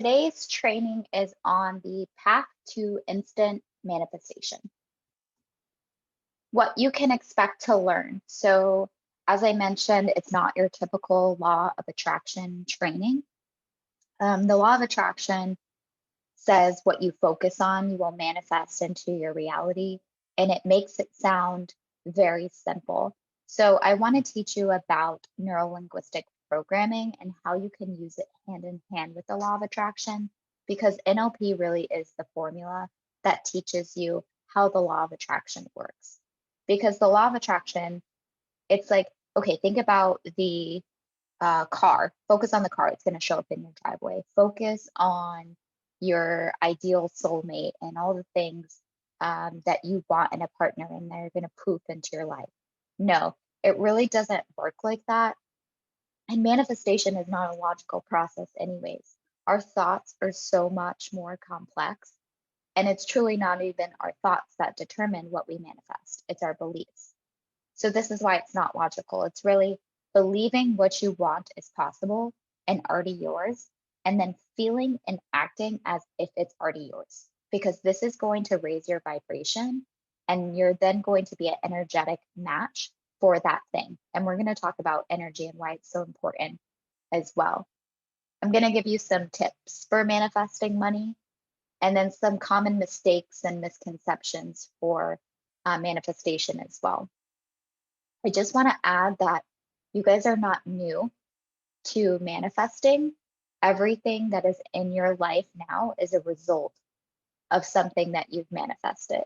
Today's training is on the path to instant manifestation, what you can expect to learn. So, as I mentioned, it's not your typical law of attraction training. The law of attraction says what you focus on, you will manifest into your reality, and it makes it sound very simple. So, I want to teach you about neuro linguistic programming and how you can use it hand in hand with the law of attraction, because NLP really is the formula that teaches you how the law of attraction works. Because the law of attraction, it's like, okay, think about the car. Focus on the car. It's going to show up in your driveway. Focus on your ideal soulmate and all the things that you want in a partner, and they're going to poof into your life. No, it really doesn't work like that. And manifestation is not a logical process, anyways. Our thoughts are so much more complex. And it's truly not even our thoughts that determine what we manifest, it's our beliefs. So this is why it's not logical. It's really believing what you want is possible and already yours, and then feeling and acting as if it's already yours, because this is going to raise your vibration, and you're then going to be an energetic match for that thing. And we're going to talk about energy and why it's so important as well. I'm going to give you some tips for manifesting money, and then some common mistakes and misconceptions for manifestation as well. I just want to add that you guys are not new to manifesting. Everything that is in your life now is a result of something that you've manifested.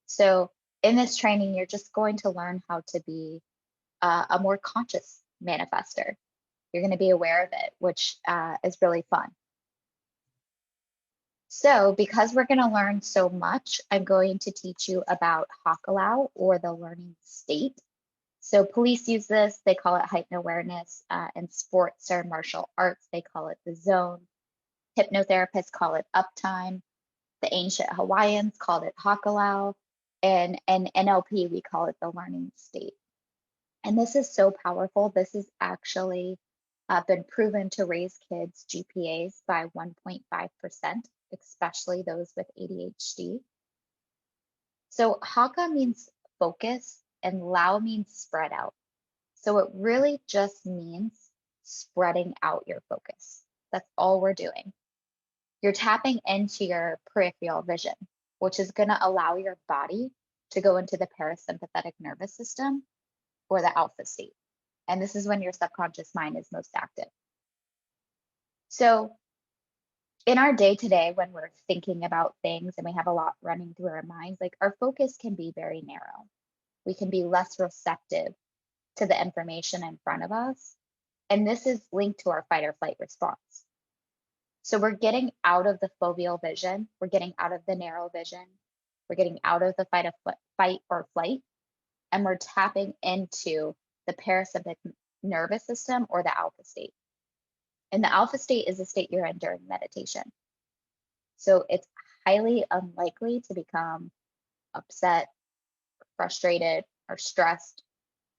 So, in this training, you're just going to learn how to be a more conscious manifester. You're going to be aware of it, which is really fun. So, because we're going to learn so much, I'm going to teach you about Hakalau, or the learning state. So police use this, they call it heightened awareness. In sports or martial arts, they call it the zone. Hypnotherapists call it uptime. The ancient Hawaiians called it Hakalau. And NLP, we call it the learning state. And this is so powerful. This has actually been proven to raise kids' GPAs by 1.5%, especially those with ADHD. So Haka means focus, and Lao means spread out. So it really just means spreading out your focus. That's all we're doing. You're tapping into your peripheral vision, which is going to allow your body to go into the parasympathetic nervous system, or the alpha state. And this is when your subconscious mind is most active. So in our day to day, when we're thinking about things and we have a lot running through our minds, like, our focus can be very narrow. We can be less receptive to the information in front of us. And this is linked to our fight or flight response. So we're getting out of the foveal vision, we're getting out of the narrow vision, we're getting out of the fight or flight, and we're tapping into the parasympathetic nervous system, or the alpha state. And the alpha state is the state you're in during meditation. So it's highly unlikely to become upset, frustrated, or stressed,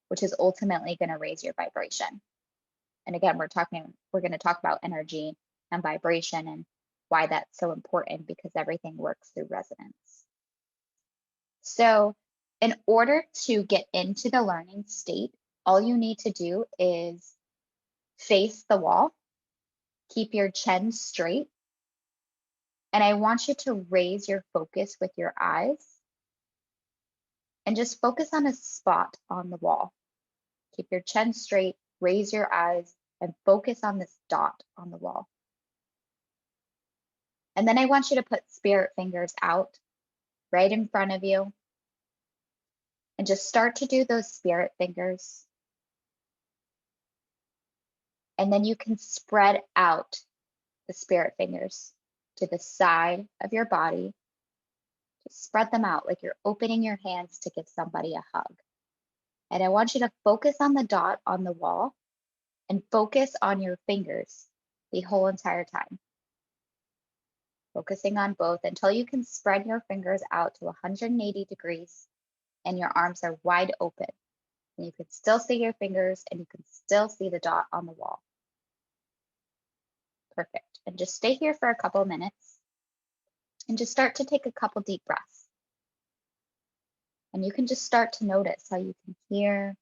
which is ultimately going to raise your vibration. And again, we're going to talk about energy and vibration and why that's so important, because everything works through resonance. So in order to get into the learning state, all you need to do is face the wall, keep your chin straight, and I want you to raise your focus with your eyes and just focus on a spot on the wall. Keep your chin straight, raise your eyes, and focus on this dot on the wall. And then I want you to put spirit fingers out right in front of you, and just start to do those spirit fingers. And then you can spread out the spirit fingers to the side of your body. Just spread them out like you're opening your hands to give somebody a hug. And I want you to focus on the dot on the wall and focus on your fingers the whole entire time. Focusing on both until you can spread your fingers out to 180 degrees and your arms are wide open. And you can still see your fingers and you can still see the dot on the wall. Perfect. and just stay here for a couple minutes and just start to take a couple deep breaths. And you can just start to notice how you can hear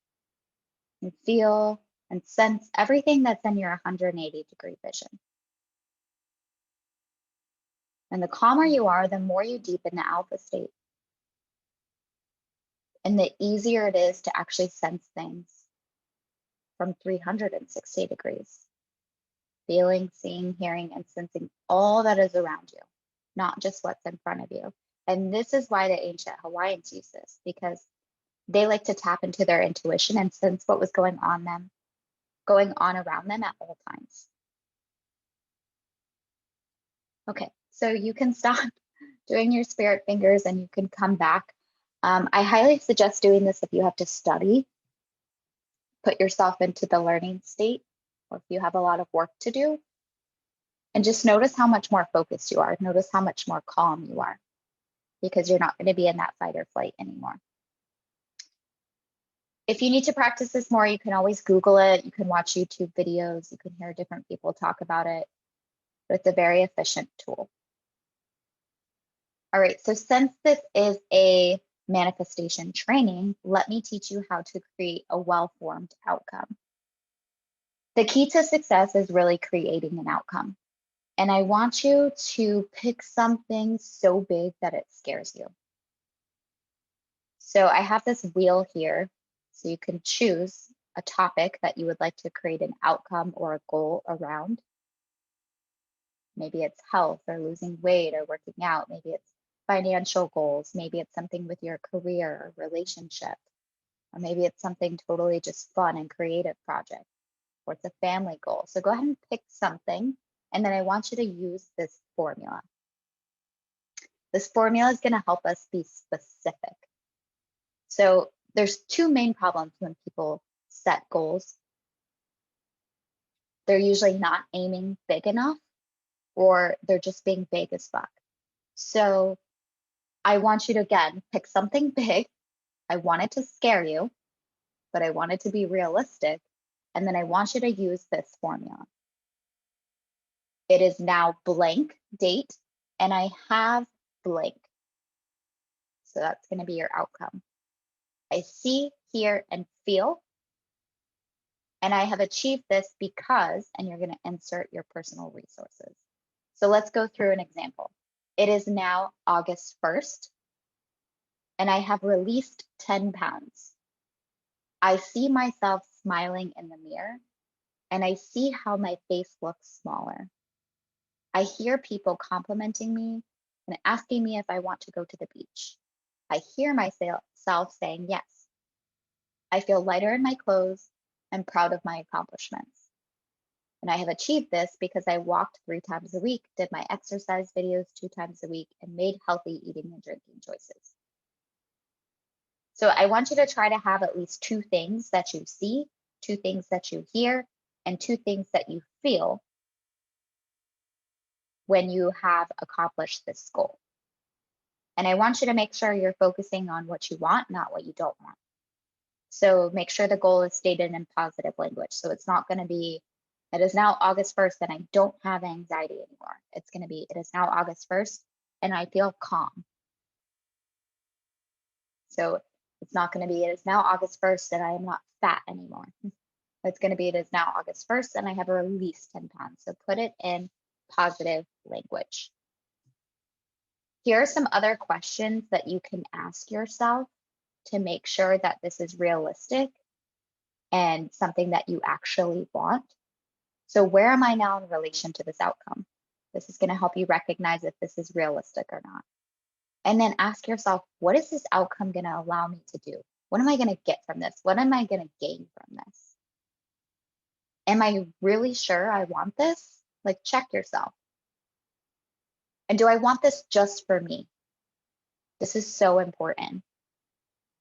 and feel and sense everything that's in your 180-degree vision. And the calmer you are, the more you deepen the alpha state. And the easier it is to actually sense things from 360 degrees. Feeling, seeing, hearing, and sensing all that is around you, not just what's in front of you. And this is why the ancient Hawaiians use this, because they like to tap into their intuition and sense what was going on around them at all times. Okay, so you can stop doing your spirit fingers and you can come back. I highly suggest doing this if you have to study, put yourself into the learning state, or if you have a lot of work to do. And just notice how much more focused you are. Notice how much more calm you are, because you're not going to be in that fight or flight anymore. If you need to practice this more, you can always Google it. You can watch YouTube videos. You can hear different people talk about it. But it's a very efficient tool. All right, so since this is a manifestation training, let me teach you how to create a well-formed outcome. The key to success is really creating an outcome. And I want you to pick something so big that it scares you. So I have this wheel here, so you can choose a topic that you would like to create an outcome or a goal around. Maybe it's health or losing weight or working out. Maybe it's financial goals. Maybe it's something with your career or relationship. Or maybe it's something totally just fun and creative project, or it's a family goal. So go ahead and pick something. And then I want you to use this formula. This formula is going to help us be specific. So there's two main problems when people set goals. They're usually not aiming big enough, or they're just being vague as fuck. So I want you to, again, pick something big. I want it to scare you, but I want it to be realistic. And then I want you to use this formula. It is now blank date, and I have blank. So that's going to be your outcome. I see, hear, and feel. And I have achieved this because, and you're going to insert your personal resources. So let's go through an example. It is now August 1st, and I have released 10 pounds. I see myself smiling in the mirror, and I see how my face looks smaller. I hear people complimenting me and asking me if I want to go to the beach. I hear myself saying yes. I feel lighter in my clothes and proud of my accomplishments. And I have achieved this because I walked 3 times a week, did my exercise videos 2 times a week, and made healthy eating and drinking choices. So I want you to try to have at least 2 things that you see, 2 things that you hear, and 2 things that you feel when you have accomplished this goal. And I want you to make sure you're focusing on what you want, not what you don't want. So make sure the goal is stated in positive language. So it's not going to be, it is now August 1st and I don't have anxiety anymore. It's going to be, it is now August 1st and I feel calm. So it's not going to be, it is now August 1st and I am not fat anymore. It's going to be, it is now August 1st and I have released 10 pounds. So put it in positive language. Here are some other questions that you can ask yourself to make sure that this is realistic and something that you actually want. So where am I now in relation to this outcome? This is going to help you recognize if this is realistic or not. And then ask yourself, what is this outcome going to allow me to do? What am I going to get from this? What am I going to gain from this? Am I really sure I want this? Like, check yourself. And do I want this just for me? This is so important.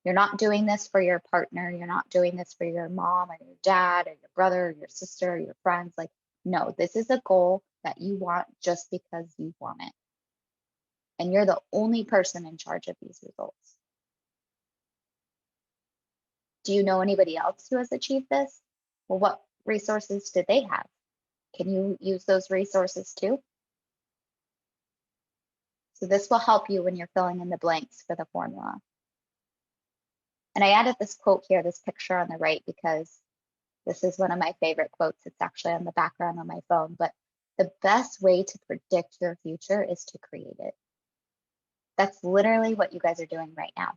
You're not doing this for your partner. You're not doing this for your mom or your dad or your brother or your sister or your friends. Like, no, this is a goal that you want just because you want it. And you're the only person in charge of these results. Do you know anybody else who has achieved this? Well, what resources did they have? Can you use those resources too? So this will help you when you're filling in the blanks for the formula. And I added this quote here, this picture on the right, because this is one of my favorite quotes. It's actually on the background on my phone, but the best way to predict your future is to create it. That's literally what you guys are doing right now.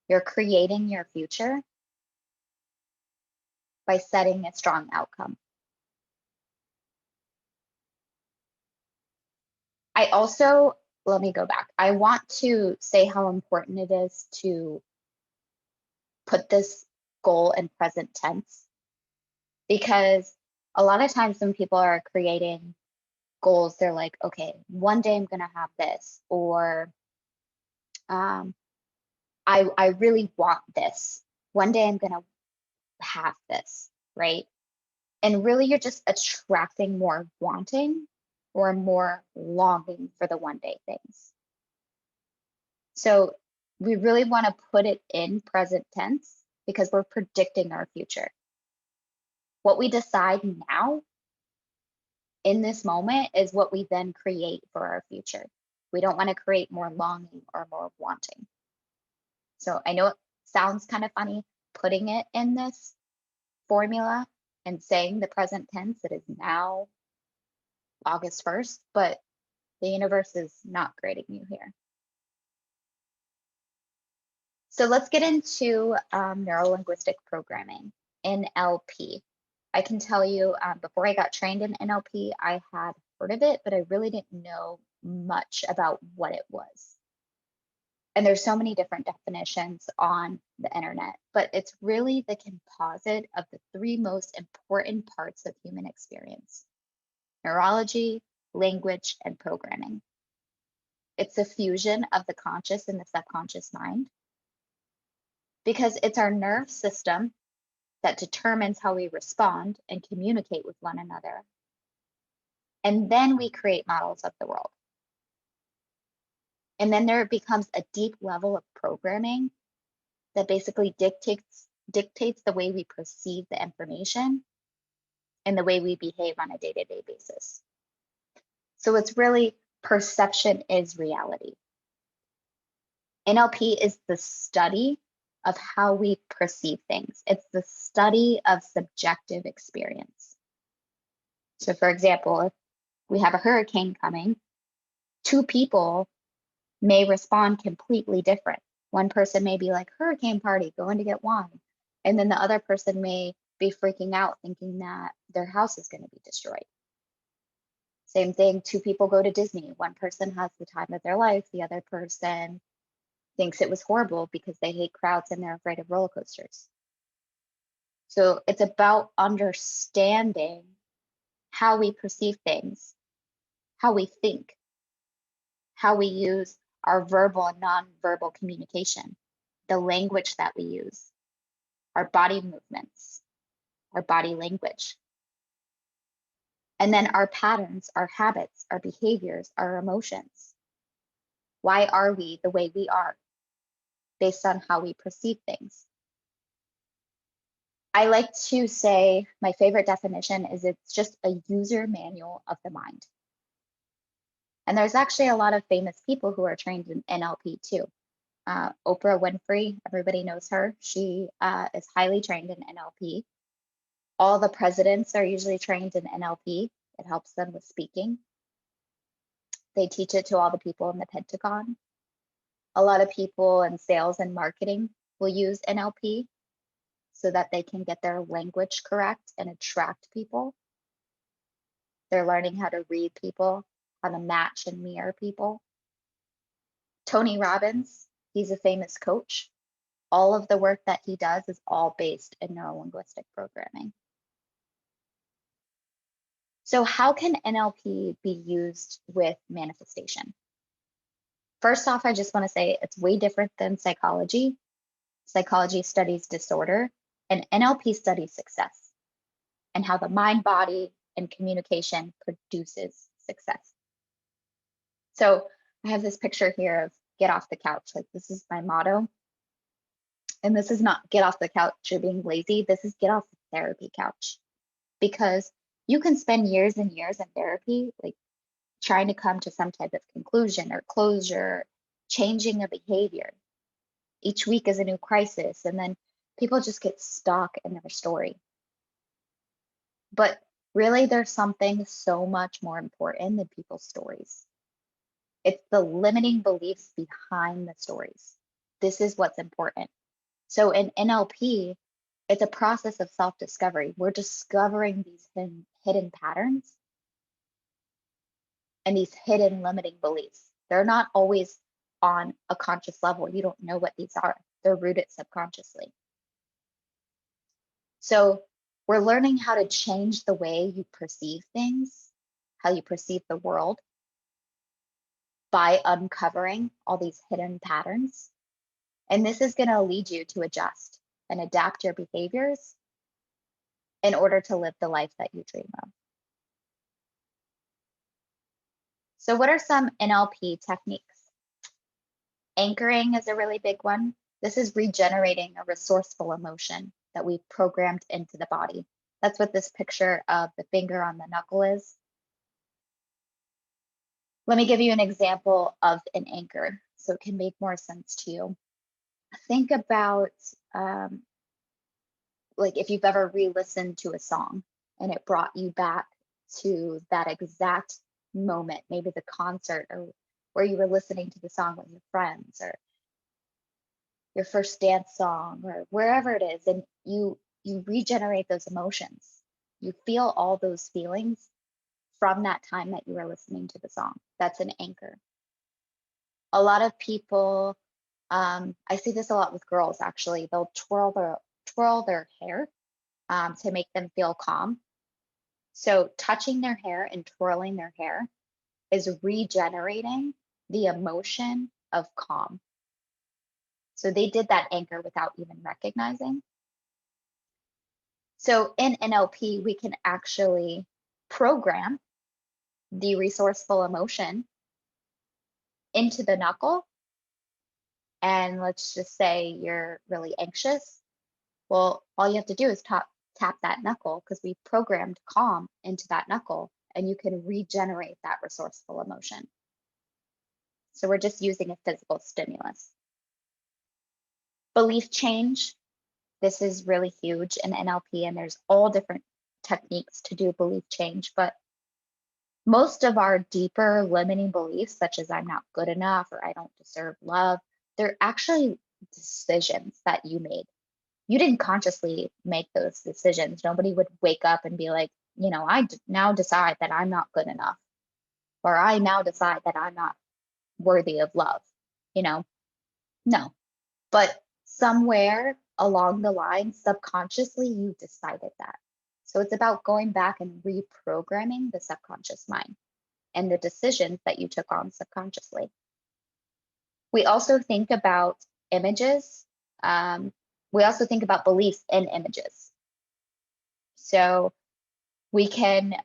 You're creating your future by setting a strong outcome. I also, let me go back. I want to say how important it is to put this goal in present tense, because a lot of times when people are creating goals, they're like, okay, one day I'm going to have this, or I really want this. One day I'm going to have this, right? And really, you're just attracting more wanting or more longing for the one day things. So we really want to put it in present tense because we're predicting our future. What we decide now in this moment is what we then create for our future. We don't want to create more longing or more wanting. So I know it sounds kind of funny putting it in this formula and saying the present tense, it is now August 1st, but the universe is not grading you here. So let's get into neuro-linguistic programming, NLP. I can tell you before I got trained in NLP, I had heard of it, but I really didn't know much about what it was. And there's so many different definitions on the internet, but it's really the composite of the three most important parts of human experience: neurology, language, and programming. It's a fusion of the conscious and the subconscious mind, because it's our nerve system that determines how we respond and communicate with one another. And then we create models of the world. And then there becomes a deep level of programming that basically dictates the way we perceive the information and the way we behave on a day-to-day basis. So it's really perception is reality. NLP is the study of how we perceive things. It's the study of subjective experience. So for example, if we have a hurricane coming, two people may respond completely different. One person may be like, hurricane party, going to get wine. And then the other person may be freaking out thinking that their house is going to be destroyed. Same thing, two people go to Disney. One person has the time of their life. The other person thinks it was horrible because they hate crowds and they're afraid of roller coasters. So it's about understanding how we perceive things, how we think, how we use our verbal and nonverbal communication, the language that we use, our body movements, our body language, and then our patterns, our habits, our behaviors, our emotions. Why are we the way we are? Based on how we perceive things. I like to say my favorite definition is it's just a user manual of the mind. And there's actually a lot of famous people who are trained in NLP too. Oprah Winfrey, everybody knows her. She is highly trained in NLP. All the presidents are usually trained in NLP. It helps them with speaking. They teach it to all the people in the Pentagon. A lot of people in sales and marketing will use NLP so that they can get their language correct and attract people. They're learning how to read people, how to match and mirror people. Tony Robbins, he's a famous coach. All of the work that he does is all based in neuro-linguistic programming. So how can NLP be used with manifestation? First off, I just want to say it's way different than psychology. Psychology studies disorder, and NLP studies success and how the mind, body, and communication produces success. So I have this picture here of get off the couch. Like, this is my motto. And this is not get off the couch or being lazy. This is get off the therapy couch. Because You can spend years and years in therapy, like trying to come to some type of conclusion or closure, changing a behavior. Each week is a new crisis, and then people just get stuck in their story. But really, there's something so much more important than people's stories. It's the limiting beliefs behind the stories. This is what's important. So in NLP, it's a process of self-discovery. We're discovering these hidden patterns and these hidden limiting beliefs. They're not always on a conscious level. You don't know what these are. They're rooted subconsciously. So we're learning how to change the way you perceive things, how you perceive the world by uncovering all these hidden patterns. And this is going to lead you to adjust and adapt your behaviors in order to live the life that you dream of. So what are some NLP techniques? Anchoring is a really big one. This is regenerating a resourceful emotion that we've programmed into the body. That's what this picture of the finger on the knuckle is. Let me give you an example of an anchor so it can make more sense to you. Think about like if you've ever re-listened to a song and it brought you back to that exact moment, maybe the concert or where you were listening to the song with your friends or your first dance song or wherever it is, and you regenerate those emotions. You feel all those feelings from that time that you were listening to the song. That's an anchor. A lot of people, I see this a lot with girls actually, they'll twirl their hair to make them feel calm. So touching their hair and twirling their hair is regenerating the emotion of calm. So they did that anchor without even recognizing. So in NLP, we can actually program the resourceful emotion into the knuckle. And let's just say you're really anxious. Well, all you have to do is tap that knuckle because we programmed calm into that knuckle, and you can regenerate that resourceful emotion. So we're just using a physical stimulus. Belief change. This is really huge in NLP, and there's all different techniques to do belief change, but most of our deeper limiting beliefs, such as I'm not good enough or I don't deserve love, they're actually decisions that you made. You didn't consciously make those decisions. Nobody would wake up and be like, you know, now decide that I'm not good enough, or I now decide that I'm not worthy of love, you know? No. But somewhere along the line, subconsciously, you decided that. So it's about going back and reprogramming the subconscious mind and the decisions that you took on subconsciously. We also think about images. We also think about beliefs in images. So we can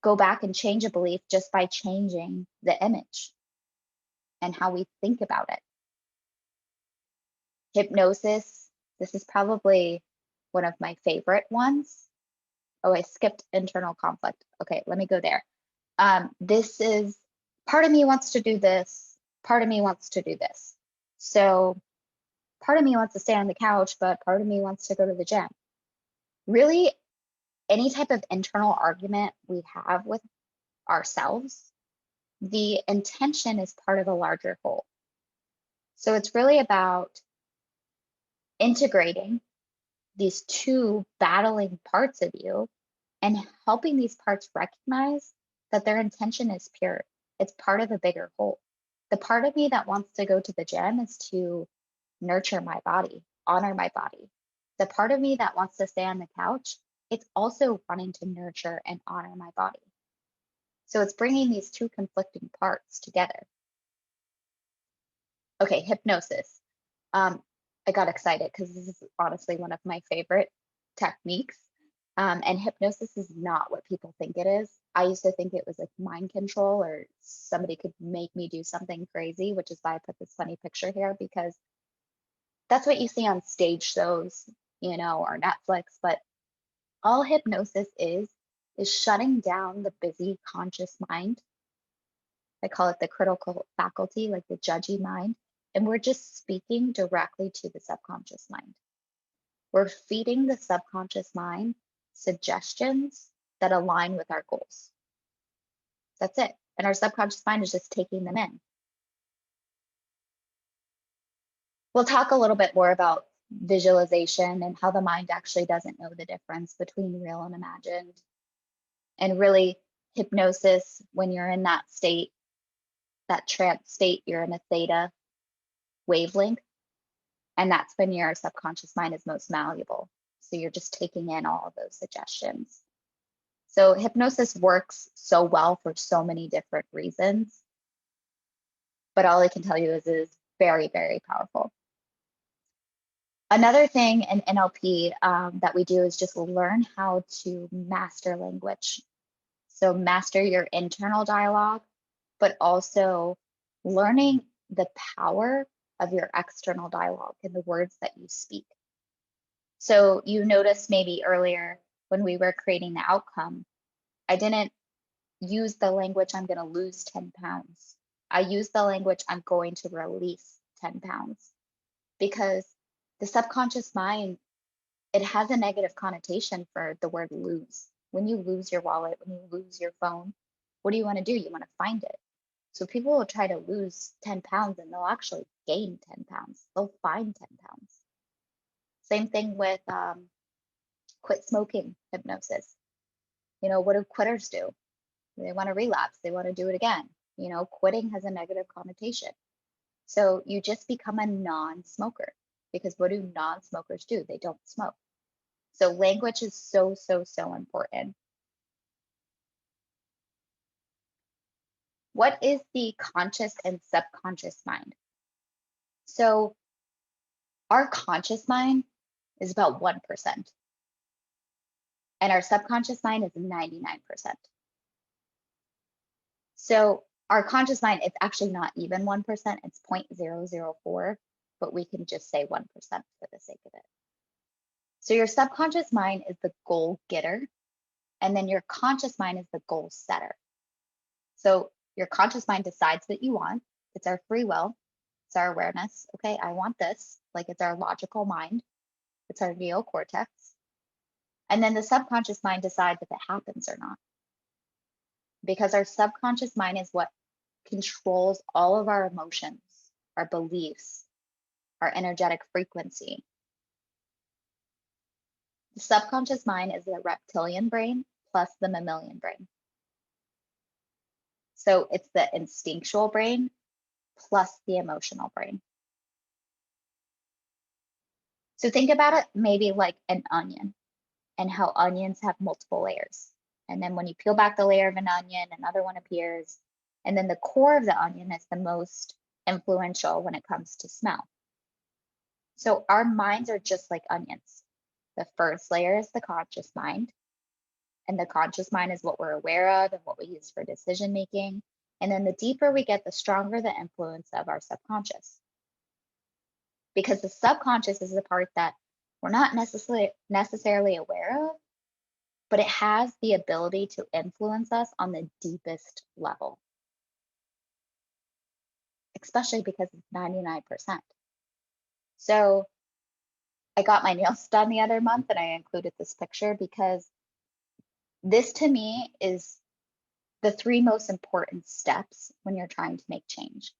go back and change a belief just by changing the image and how we think about it. Hypnosis, this is probably one of my favorite ones. Oh, I skipped internal conflict. Okay, let me go there. This is part of me wants to do this, part of me wants to do this. So part of me wants to stay on the couch, but part of me wants to go to the gym. Really, any type of internal argument we have with ourselves, the intention is part of a larger whole. So it's really about integrating these two battling parts of you and helping these parts recognize that their intention is pure. It's part of a bigger whole. The part of me that wants to go to the gym is to nurture my body, honor my body. The part of me that wants to stay on the couch, it's also wanting to nurture and honor my body. So it's bringing these two conflicting parts together. Okay, hypnosis. I got excited because this is honestly one of my favorite techniques. And hypnosis is not what people think it is. I used to think it was like mind control or somebody could make me do something crazy, which is why I put this funny picture here, because that's what you see on stage shows, you know, or Netflix. But all hypnosis is is shutting down the busy conscious mind. I call it the critical faculty, like the judgy mind. And we're just speaking directly to the subconscious mind. We're feeding the subconscious mind suggestions that align with our goals. That's it. And our subconscious mind is just taking them in. We'll talk a little bit more about visualization and how the mind actually doesn't know the difference between real and imagined. And really, hypnosis, when you're in that state, that trance state, you're in a theta wavelength. And that's when your subconscious mind is most malleable. So you're just taking in all of those suggestions. So hypnosis works so well for so many different reasons. But all I can tell you is it is very, very powerful. Another thing in NLP that we do is just learn how to master language. So master your internal dialogue, but also learning the power of your external dialogue and the words that you speak. So you noticed maybe earlier when we were creating the outcome, I didn't use the language, I'm going to lose 10 pounds. I used the language, I'm going to release 10 pounds. Because the subconscious mind, it has a negative connotation for the word lose. When you lose your wallet, when you lose your phone, what do you want to do? You want to find it. So people will try to lose 10 pounds and they'll actually gain 10 pounds. They'll find 10 pounds. Same thing with quit smoking hypnosis. You know, what do quitters do? They want to relapse. They want to do it again. You know, quitting has a negative connotation. So you just become a non-smoker, because what do non-smokers do? They don't smoke. So language is so, so, so important. What is the conscious and subconscious mind? So our conscious mind is about 1%, and our subconscious mind is 99%. So our conscious mind, it's actually not even 1%, it's 0.004, but we can just say 1% for the sake of it. So your subconscious mind is the goal getter, and then your conscious mind is the goal setter. So your conscious mind decides what you want. It's our free will. It's our awareness. Okay, I want this. Like, it's our logical mind. It's our neocortex. And then the subconscious mind decides if it happens or not. Because our subconscious mind is what controls all of our emotions, our beliefs, our energetic frequency. The subconscious mind is the reptilian brain plus the mammalian brain. So it's the instinctual brain plus the emotional brain. So think about it maybe like an onion, and how onions have multiple layers. And then when you peel back the layer of an onion, another one appears. And then the core of the onion is the most influential when it comes to smell. So our minds are just like onions. The first layer is the conscious mind. And the conscious mind is what we're aware of and what we use for decision making. And then the deeper we get, the stronger the influence of our subconscious. Because the subconscious is the part that we're not necessarily aware of, but it has the ability to influence us on the deepest level, especially because it's 99%. So I got my nails done the other month, and I included this picture because this to me is the 3 most important steps when you're trying to make change.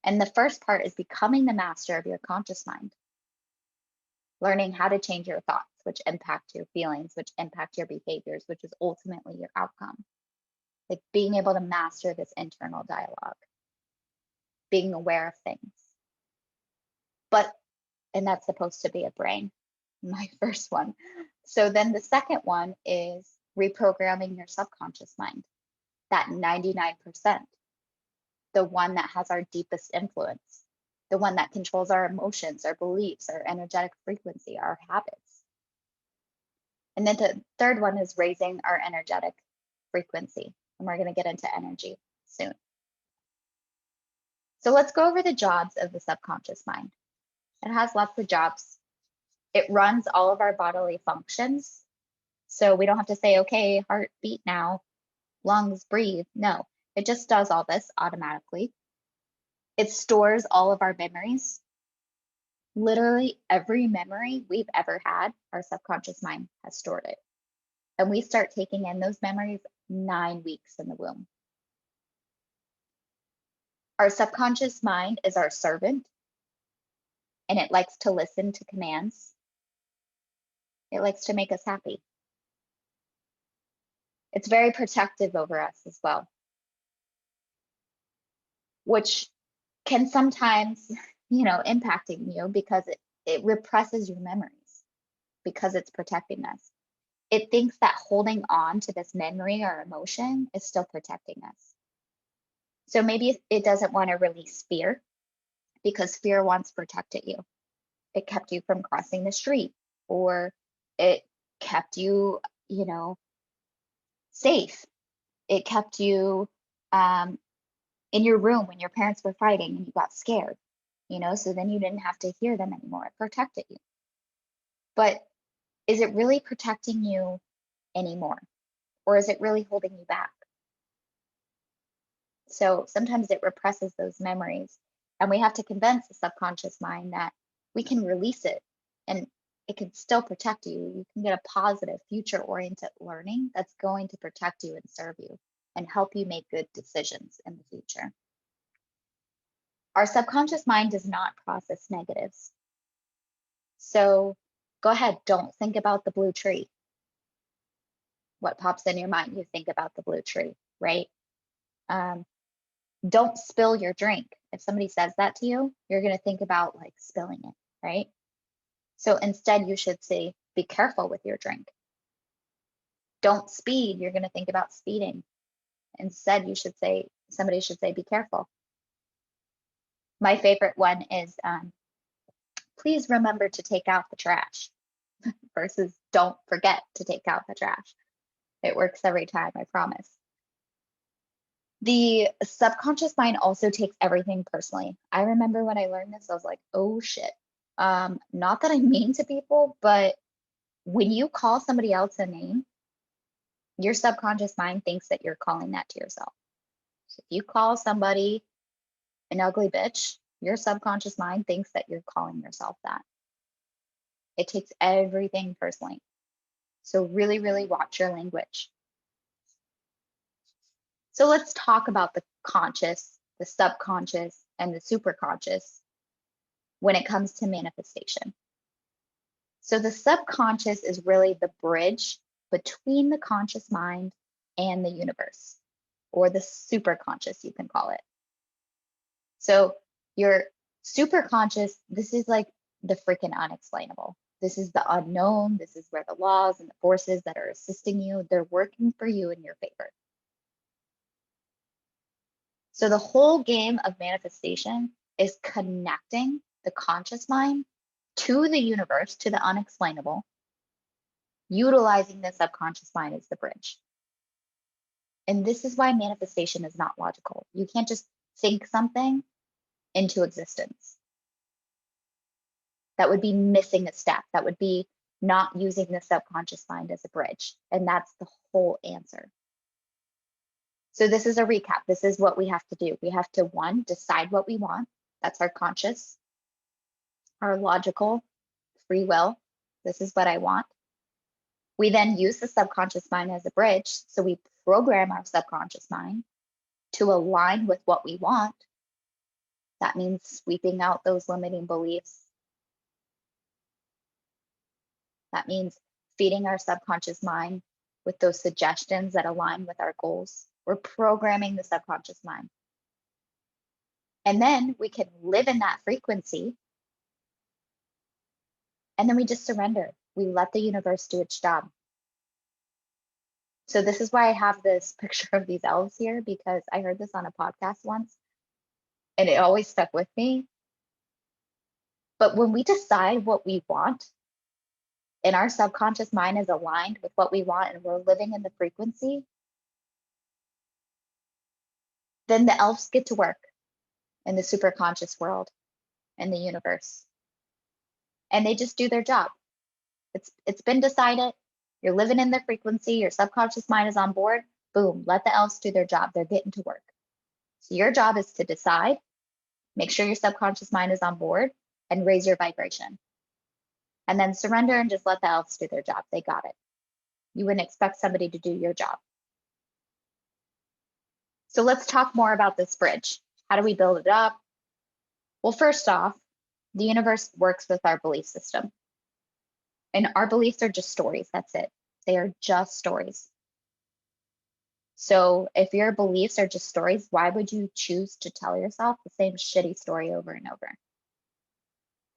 And the first part is becoming the master of your conscious mind, learning how to change your thoughts, which impact your feelings, which impact your behaviors, which is ultimately your outcome. Like being able to master this internal dialogue, being aware of things. And that's supposed to be a brain, my first one. So then the second one is reprogramming your subconscious mind, that 99%, the one that has our deepest influence, the one that controls our emotions, our beliefs, our energetic frequency, our habits. And then the third one is raising our energetic frequency. And we're going to get into energy soon. So let's go over the jobs of the subconscious mind. It has lots of jobs. It runs all of our bodily functions. So we don't have to say, okay, heart beat now, lungs breathe. No, it just does all this automatically. It stores all of our memories. Literally every memory we've ever had, our subconscious mind has stored it. And we start taking in those memories 9 weeks in the womb. Our subconscious mind is our servant, and it likes to listen to commands. It likes to make us happy. It's very protective over us as well, which can sometimes, impacting you because it represses your memories because it's protecting us. It thinks that holding on to this memory or emotion is still protecting us. So maybe it doesn't want to release fear because fear once protected you. It kept you from crossing the street, or it kept you, safe. It kept you in your room when your parents were fighting and you got scared, so then you didn't have to hear them anymore. It protected you. But is it really protecting you anymore? Or is it really holding you back? So sometimes it represses those memories, and we have to convince the subconscious mind that we can release it and it can still protect you. You can get a positive, future oriented learning that's going to protect you and serve you and help you make good decisions in the future. Our subconscious mind does not process negatives. So go ahead, don't think about the blue tree. What pops in your mind? You think about the blue tree, right? Don't spill your drink. If somebody says that to you, you're going to think about like spilling it, right? So instead, you should say, be careful with your drink. Don't speed. You're going to think about speeding. Instead, somebody should say, be careful. My favorite one is, please remember to take out the trash versus don't forget to take out the trash. It works every time, I promise. The subconscious mind also takes everything personally. I remember when I learned this, I was like, oh shit. Not that I'm mean to people, but when you call somebody else a name, your subconscious mind thinks that you're calling that to yourself. So if you call somebody an ugly bitch, your subconscious mind thinks that you're calling yourself that. It takes everything personally. So really, really watch your language. So let's talk about the conscious, the subconscious, and the superconscious when it comes to manifestation. So the subconscious is really the bridge between the conscious mind and the universe, or the superconscious, you can call it. So your superconscious, this is like the freaking unexplainable. This is the unknown. This is where the laws and the forces that are assisting you, they're working for you in your favor. So the whole game of manifestation is connecting the conscious mind to the universe, to the unexplainable, utilizing the subconscious mind as the bridge. And this is why manifestation is not logical. You can't just think something into existence. That would be missing a step. That would be not using the subconscious mind as a bridge. And that's the whole answer. So this is a recap. This is what we have to do. We have to, one, decide what we want. That's our conscious, our logical, free will. This is what I want. We then use the subconscious mind as a bridge. So we program our subconscious mind to align with what we want. That means sweeping out those limiting beliefs. That means feeding our subconscious mind with those suggestions that align with our goals. We're programming the subconscious mind. And then we can live in that frequency. And then we just surrender. We let the universe do its job. So this is why I have this picture of these elves here, because I heard this on a podcast once and it always stuck with me. But when we decide what we want and our subconscious mind is aligned with what we want and we're living in the frequency, then the elves get to work in the superconscious world and the universe. And they just do their job. It's been decided. You're living in the frequency, your subconscious mind is on board, boom, let the elves do their job. They're getting to work. So your job is to decide, make sure your subconscious mind is on board, and raise your vibration. And then surrender and just let the elves do their job. They got it. You wouldn't expect somebody to do your job. So let's talk more about this bridge. How do we build it up? Well, first off, the universe works with our belief system. And our beliefs are just stories. That's it. They are just stories. So if your beliefs are just stories, why would you choose to tell yourself the same shitty story over and over?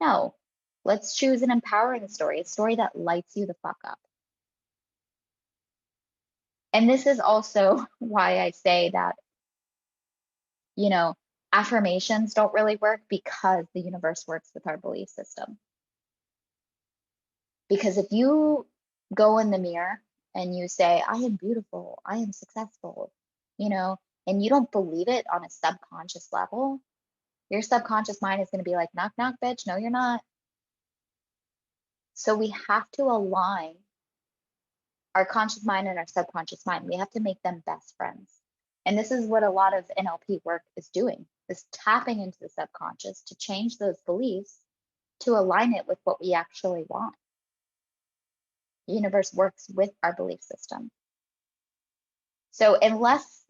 No, let's choose an empowering story, a story that lights you the fuck up. And this is also why I say that, you know, affirmations don't really work, because the universe works with our belief system. Because if you go in the mirror and you say, I am beautiful, I am successful, and you don't believe it on a subconscious level, your subconscious mind is going to be like, knock, knock, bitch. No, you're not. So we have to align our conscious mind and our subconscious mind. We have to make them best friends. And this is what a lot of NLP work is doing, is tapping into the subconscious to change those beliefs to align it with what we actually want. The universe works with our belief system. So unless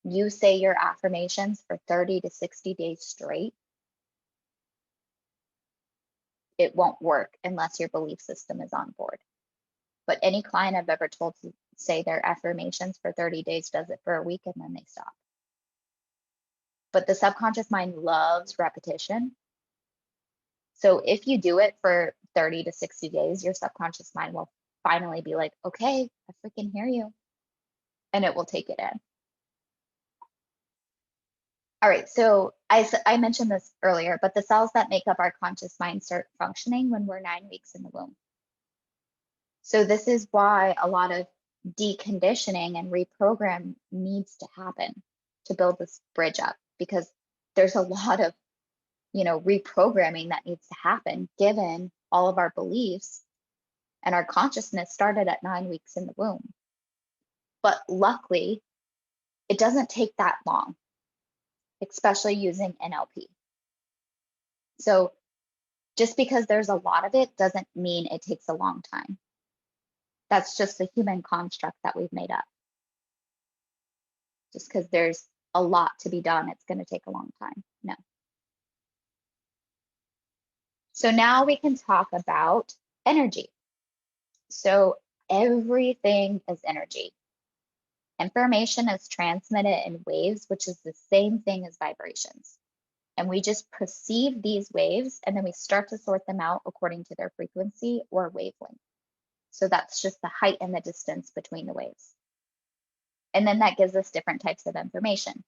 you say your affirmations for 30 to 60 days straight, it won't work unless your belief system is on board. But any client I've ever told to say their affirmations for 30 days does it for a week and then they stop. But the subconscious mind loves repetition. So if you do it for 30 to 60 days, your subconscious mind will finally be like, okay, I freaking hear you. And it will take it in. All right, so I mentioned this earlier, but the cells that make up our conscious mind start functioning when we're 9 weeks in the womb. So this is why a lot of deconditioning and reprogram needs to happen to build this bridge up, because there's a lot of, reprogramming that needs to happen given all of our beliefs and our consciousness started at 9 weeks in the womb. But luckily, it doesn't take that long, especially using NLP. So just because there's a lot of it doesn't mean it takes a long time. That's just a human construct that we've made up. Just because there's a lot to be done, it's going to take a long time. No. So now we can talk about energy. So everything is energy. Information is transmitted in waves, which is the same thing as vibrations. And we just perceive these waves and then we start to sort them out according to their frequency or wavelength. So that's just the height and the distance between the waves. And then that gives us different types of information.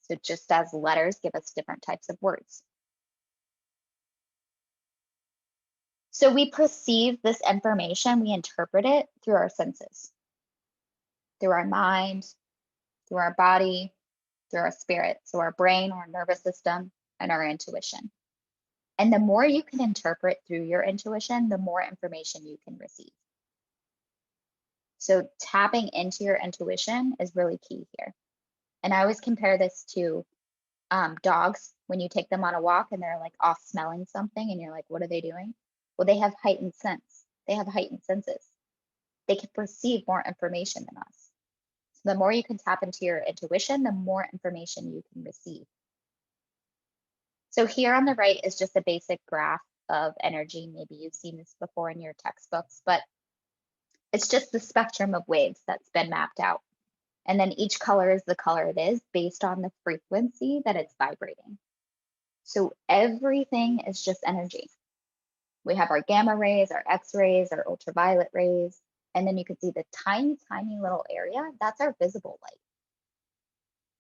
So just as letters give us different types of words. So we perceive this information, we interpret it through our senses, through our mind, through our body, through our spirit. So our brain, our nervous system, and our intuition. And the more you can interpret through your intuition, the more information you can receive. So tapping into your intuition is really key here. And I always compare this to dogs when you take them on a walk and they're like off smelling something and you're like, what are they doing? Well, they have heightened sense. They have heightened senses. They can perceive more information than us. So the more you can tap into your intuition, the more information you can receive. So here on the right is just a basic graph of energy. Maybe you've seen this before in your textbooks, but it's just the spectrum of waves that's been mapped out. And then each color is the color it is based on the frequency that it's vibrating. So everything is just energy. We have our gamma rays, our X-rays, our ultraviolet rays, and then you can see the tiny, tiny little area, that's our visible light.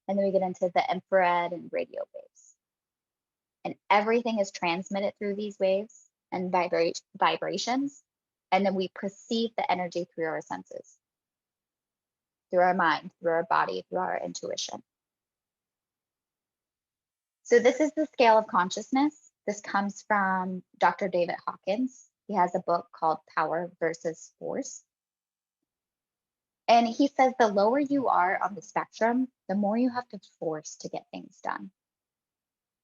And then we get into the infrared and radio waves. And everything is transmitted through these waves and vibrations. And then we perceive the energy through our senses, through our mind, through our body, through our intuition. So this is the scale of consciousness. This comes from Dr. David Hawkins. He has a book called Power versus Force. And he says the lower you are on the spectrum, the more you have to force to get things done.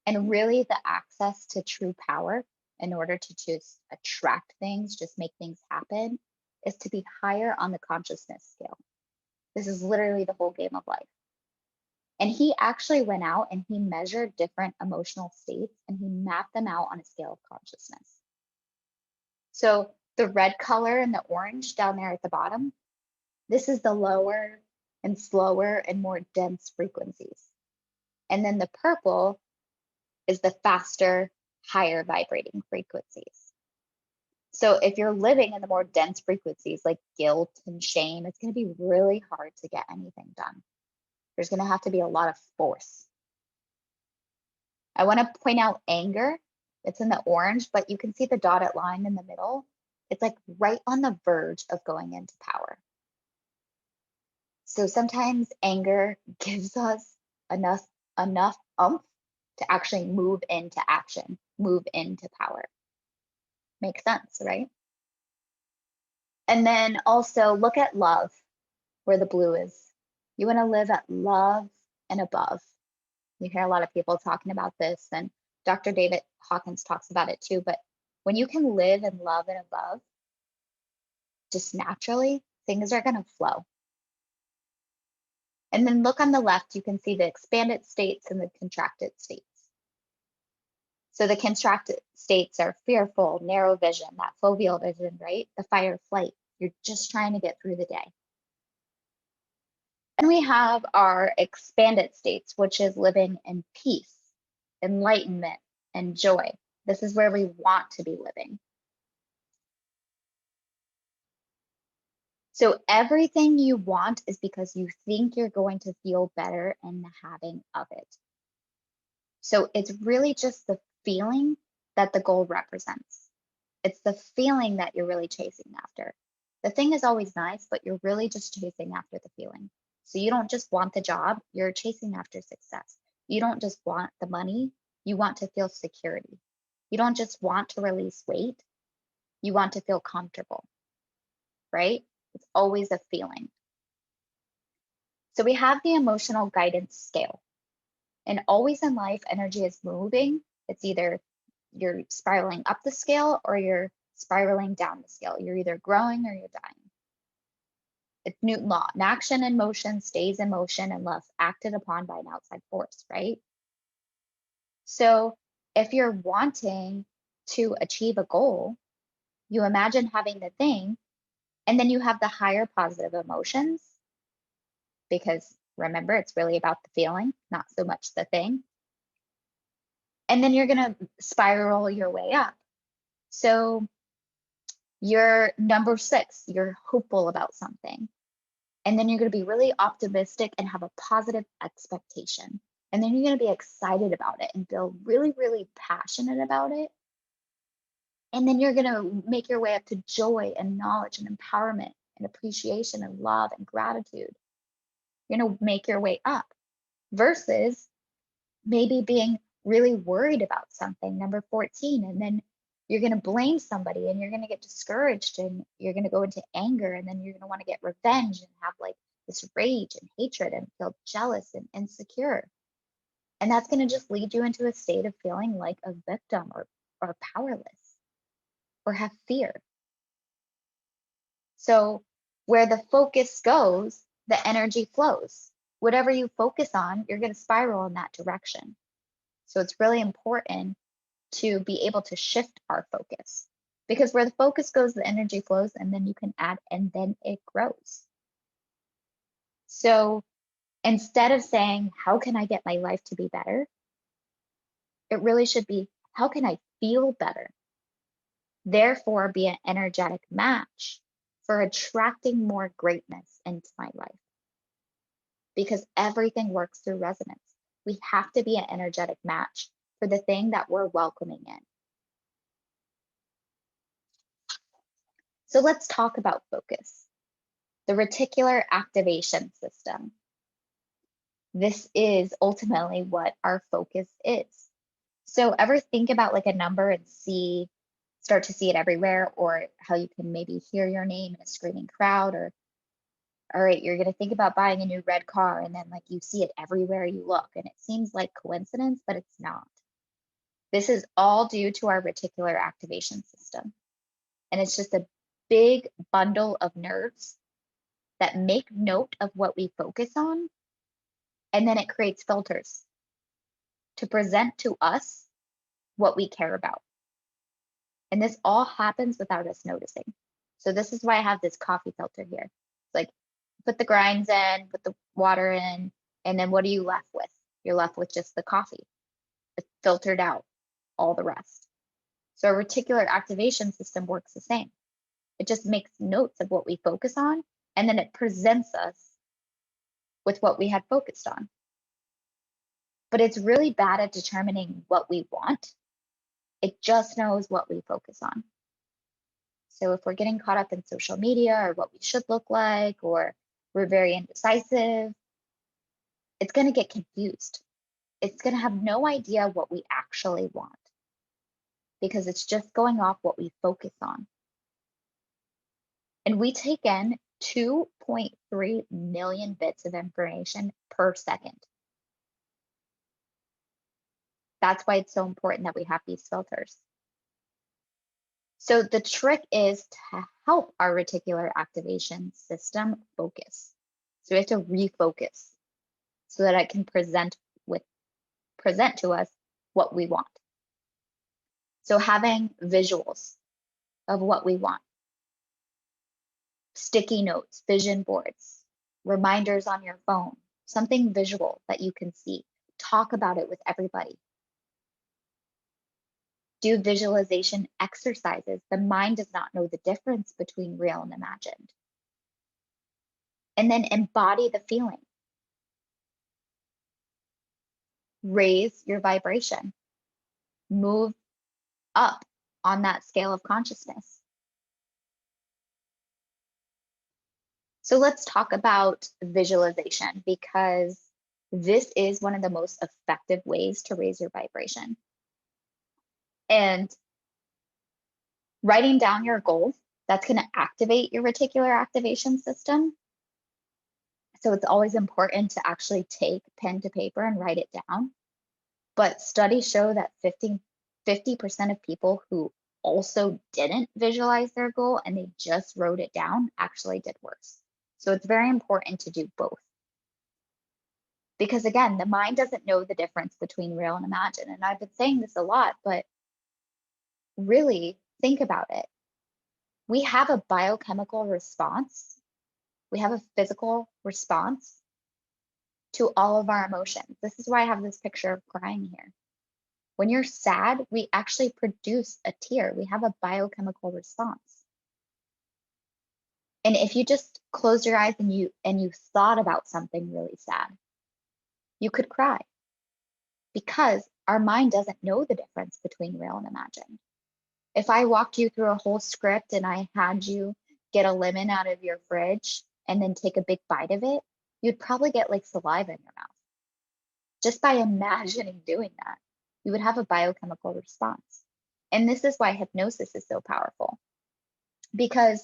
And really, the access to true power in order to just attract things, just make things happen, is to be higher on the consciousness scale. This is literally the whole game of life. And he actually went out and he measured different emotional states and he mapped them out on a scale of consciousness. So the red color and the orange down there at the bottom, this is the lower and slower and more dense frequencies. And then the purple is the faster, higher vibrating frequencies. So if you're living in the more dense frequencies like guilt and shame, it's going to be really hard to get anything done. There's going to have to be a lot of force. I want to point out anger. It's in the orange, but you can see the dotted line in the middle. It's like right on the verge of going into power. So sometimes anger gives us enough oomph to actually move into action, move into power. Makes sense, right? And then also look at love, where the blue is. You want to live at love and above. You hear a lot of people talking about this, and Dr. David Hawkins talks about it too. But when you can live in love and above, just naturally, things are going to flow. And then look on the left, you can see the expanded states and the contracted states. So the contracted states are fearful, narrow vision, that foveal vision, right? The fight or flight. You're just trying to get through the day. And we have our expanded states, which is living in peace, enlightenment, and joy. This is where we want to be living. So everything you want is because you think you're going to feel better in the having of it. So it's really just the feeling that the goal represents. It's the feeling that you're really chasing after. The thing is always nice, but you're really just chasing after the feeling. So you don't just want the job, you're chasing after success. You don't just want the money, you want to feel security. You don't just want to release weight, you want to feel comfortable, right? It's always a feeling. So we have the emotional guidance scale. And always in life, energy is moving. It's either you're spiraling up the scale or you're spiraling down the scale. You're either growing or you're dying. It's Newton law. An action in motion stays in motion unless acted upon by an outside force, right? So if you're wanting to achieve a goal, you imagine having the thing, and then you have the higher positive emotions, because remember, it's really about the feeling, not so much the thing. And then you're going to spiral your way up. So you're number 6, you're hopeful about something. And then you're going to be really optimistic and have a positive expectation. And then you're going to be excited about it and feel really, really passionate about it. And then you're going to make your way up to joy and knowledge and empowerment and appreciation and love and gratitude. You're going to make your way up versus maybe being really worried about something, number 14, and then you're going to blame somebody and you're going to get discouraged and you're going to go into anger, and then you're going to want to get revenge and have like this rage and hatred and feel jealous and insecure. And that's going to just lead you into a state of feeling like a victim or powerless or have fear. So where the focus goes, the energy flows. Whatever you focus on, you're going to spiral in that direction. So it's really important to be able to shift our focus, because where the focus goes, the energy flows, and then you can add, and then it grows. So instead of saying, how can I get my life to be better? It really should be, how can I feel better? Therefore, be an energetic match for attracting more greatness into my life. Because everything works through resonance. We have to be an energetic match for the thing that we're welcoming in. So let's talk about focus. The reticular activation system. This is ultimately what our focus is. So ever think about like a number and start to see it everywhere, or how you can maybe hear your name in a screaming crowd, or All right, you're going to think about buying a new red car, and then like you see it everywhere you look, and it seems like coincidence, but it's not. This is all due to our reticular activation system. And it's just a big bundle of nerves that make note of what we focus on, and then it creates filters to present to us what we care about. And this all happens without us noticing. So this is why I have this coffee filter here. It's like, put the grinds in, put the water in, and then what are you left with? You're left with just the coffee. It's filtered out all the rest. So our reticular activation system works the same. It just makes notes of what we focus on, and then it presents us with what we had focused on. But it's really bad at determining what we want. It just knows what we focus on. So if we're getting caught up in social media or what we should look like, or we're very indecisive, it's going to get confused. It's going to have no idea what we actually want because it's just going off what we focus on. And we take in 2.3 million bits of information per second. That's why it's so important that we have these filters. So the trick is to help our reticular activation system focus. So we have to refocus so that it can present to us what we want. So having visuals of what we want, sticky notes, vision boards, reminders on your phone, something visual that you can see. Talk about it with everybody. Do visualization exercises. The mind does not know the difference between real and imagined. And then embody the feeling. Raise your vibration. Move up on that scale of consciousness. So let's talk about visualization, because this is one of the most effective ways to raise your vibration. And writing down your goal, that's going to activate your reticular activation system. So it's always important to actually take pen to paper and write it down. But studies show that 50% of people who also didn't visualize their goal and they just wrote it down actually did worse. So it's very important to do both. Because again, the mind doesn't know the difference between real and imagined. And I've been saying this a lot, but really think about it. We have a biochemical response. We have a physical response to all of our emotions. This is why I have this picture of crying here. When you're sad, we actually produce a tear. We have a biochemical response. And if you just closed your eyes and you thought about something really sad, you could cry, because our mind doesn't know the difference between real and imagined. If I walked you through a whole script and I had you get a lemon out of your fridge and then take a big bite of it, you'd probably get like saliva in your mouth. Just by imagining doing that, you would have a biochemical response. And this is why hypnosis is so powerful, because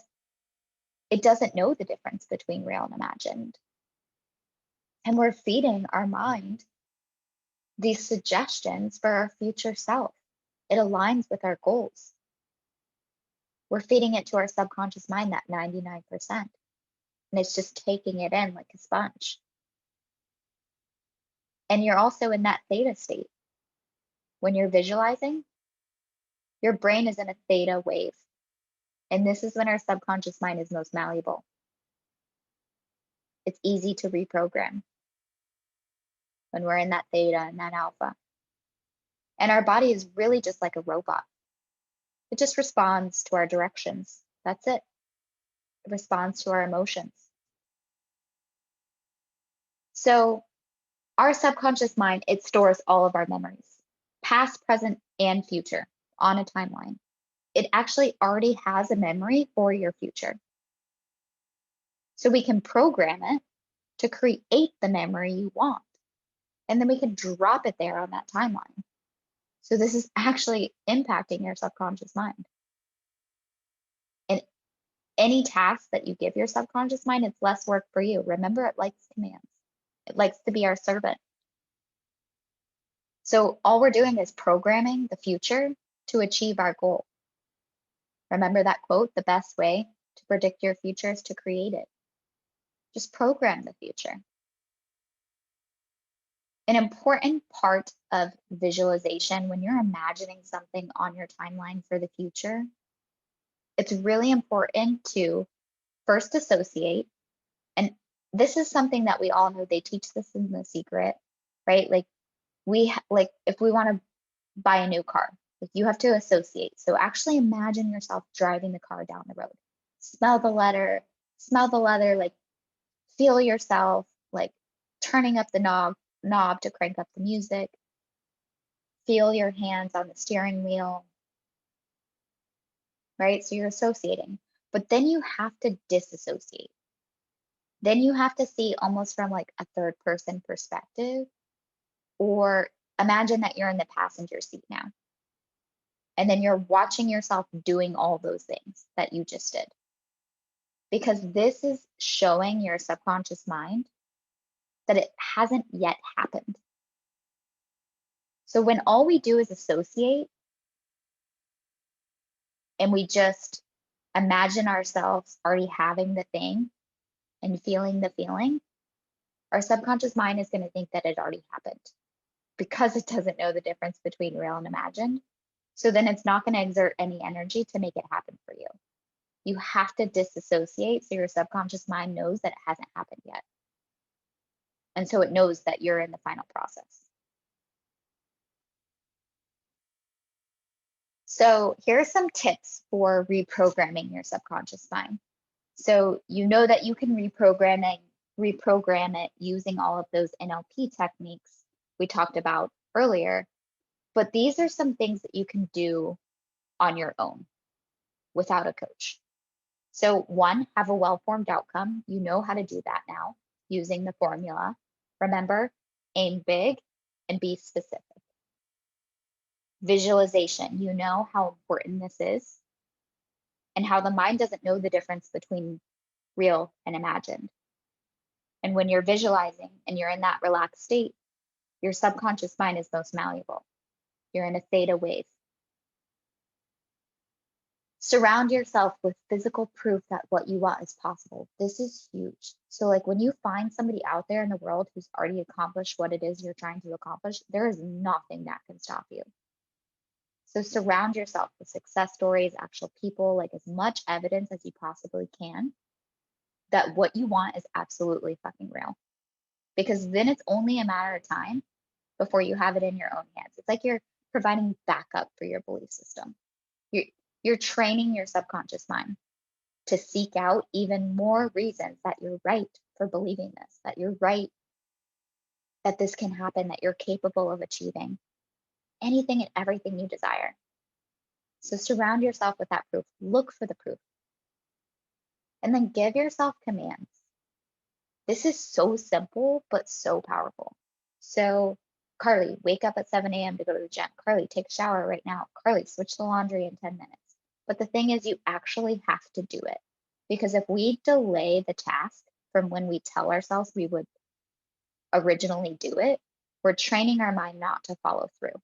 it doesn't know the difference between real and imagined. And we're feeding our mind these suggestions for our future self. It aligns with our goals. We're feeding it to our subconscious mind, that 99%. And it's just taking it in like a sponge. And you're also in that theta state. When you're visualizing, your brain is in a theta wave. And this is when our subconscious mind is most malleable. It's easy to reprogram when we're in that theta and that alpha. And our body is really just like a robot. It just responds to our directions. That's it. It responds to our emotions. So our subconscious mind, it stores all of our memories, past, present, and future, on a timeline. It actually already has a memory for your future. So we can program it to create the memory you want. And then we can drop it there on that timeline. So this is actually impacting your subconscious mind. And Any task that you give your subconscious mind, it's less work for you. Remember, it likes commands. It likes to be our servant. So all we're doing is programming the future to achieve our goal. Remember that quote, the best way to predict your future is to create it. Just program the future. An important part of visualization, when you're imagining something on your timeline for the future, it's really important to first associate. And this is something that we all know. They teach this in The Secret, right? Like if we want to buy a new car, like you have to associate. So actually imagine yourself driving the car down the road. Smell the leather, like feel yourself like turning up the knob to crank up the music. Feel your hands on the steering wheel, right? So you're associating, but then you have to disassociate. Then you have to see almost from like a third person perspective, or imagine that you're in the passenger seat now. And then you're watching yourself doing all those things that you just did. Because this is showing your subconscious mind that it hasn't yet happened. So when all we do is associate and we just imagine ourselves already having the thing and feeling the feeling, our subconscious mind is going to think that it already happened because it doesn't know the difference between real and imagined. So then it's not going to exert any energy to make it happen for you. You have to disassociate so your subconscious mind knows that it hasn't happened yet. And so it knows that you're in the final process. So here are some tips for reprogramming your subconscious mind. So you know that you can reprogram it using all of those NLP techniques we talked about earlier. But these are some things that you can do on your own without a coach. So one, have a well-formed outcome. You know how to do that now using the formula. Remember, aim big and be specific. Visualization, you know how important this is and how the mind doesn't know the difference between real and imagined. And when you're visualizing and you're in that relaxed state, your subconscious mind is most malleable. You're in a theta wave. Surround yourself with physical proof that what you want is possible. This is huge. So like when you find somebody out there in the world who's already accomplished what it is you're trying to accomplish, there is nothing that can stop you. So surround yourself with success stories, actual people, like as much evidence as you possibly can that what you want is absolutely fucking real. Because then it's only a matter of time before you have it in your own hands. It's like you're providing backup for your belief system. You're training your subconscious mind to seek out even more reasons that you're right for believing this, that you're right, that this can happen, that you're capable of achieving anything and everything you desire. So surround yourself with that proof. Look for the proof. And then give yourself commands. This is so simple, but so powerful. So, Carly, wake up at 7 a.m. to go to the gym. Carly, take a shower right now. Carly, switch the laundry in 10 minutes. But the thing is, you actually have to do it. Because if we delay the task from when we tell ourselves we would originally do it, we're training our mind not to follow through.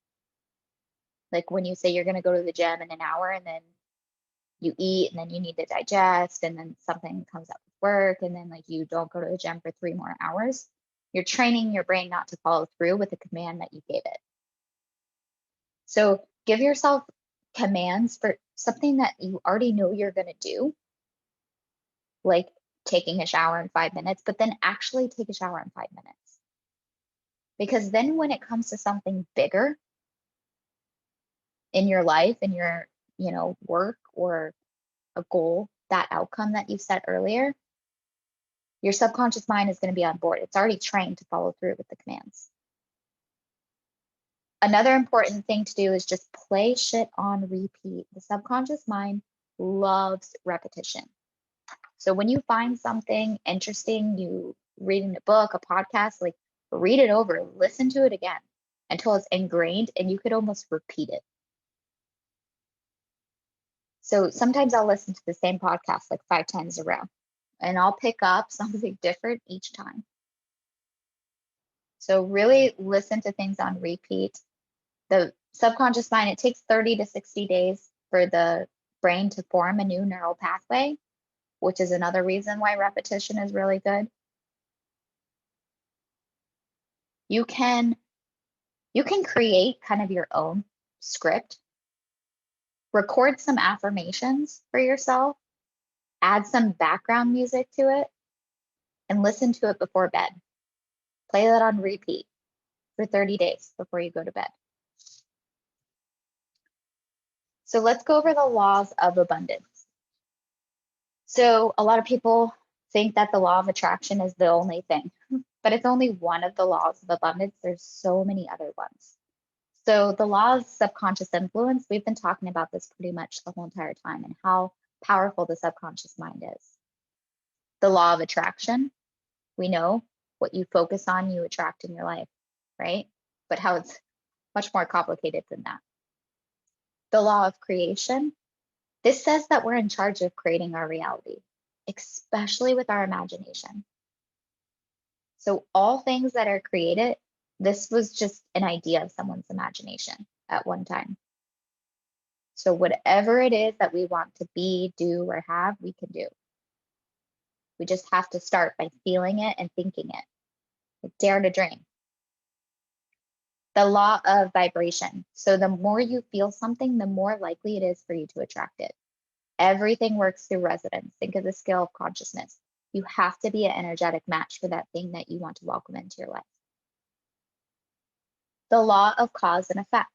Like when you say you're going to go to the gym in an hour and then you eat and then you need to digest and then something comes up with work and then like you don't go to the gym for 3 more hours, you're training your brain not to follow through with the command that you gave it. So give yourself commands for something that you already know you're going to do, like taking a shower in 5 minutes, but then actually take a shower in 5 minutes. Because then when it comes to something bigger in your life, in your, work or a goal, that outcome that you set earlier, your subconscious mind is going to be on board. It's already trained to follow through with the commands. Another important thing to do is just play shit on repeat. The subconscious mind loves repetition. So when you find something interesting, you reading a book, a podcast, like read it over, listen to it again until it's ingrained and you could almost repeat it. So sometimes I'll listen to the same podcast like 5 times around, and I'll pick up something different each time. So really listen to things on repeat. The subconscious mind, it takes 30 to 60 days for the brain to form a new neural pathway, which is another reason why repetition is really good. You can create kind of your own script, record some affirmations for yourself, add some background music to it, and listen to it before bed. Play that on repeat for 30 days before you go to bed. So let's go over the laws of abundance. So a lot of people think that the law of attraction is the only thing, but it's only one of the laws of abundance. There's so many other ones. So the law of subconscious influence, we've been talking about this pretty much the whole entire time and how powerful the subconscious mind is. The law of attraction, we know what you focus on, you attract in your life, right? But how it's much more complicated than that. The law of creation, this says that we're in charge of creating our reality, especially with our imagination. So all things that are created, this was just an idea of someone's imagination at one time. So whatever it is that we want to be, do, or have, we can do. We just have to start by feeling it and thinking it. Like dare to dream. The law of vibration. So the more you feel something, the more likely it is for you to attract it. Everything works through resonance. Think of the scale of consciousness. You have to be an energetic match for that thing that you want to welcome into your life. The law of cause and effect.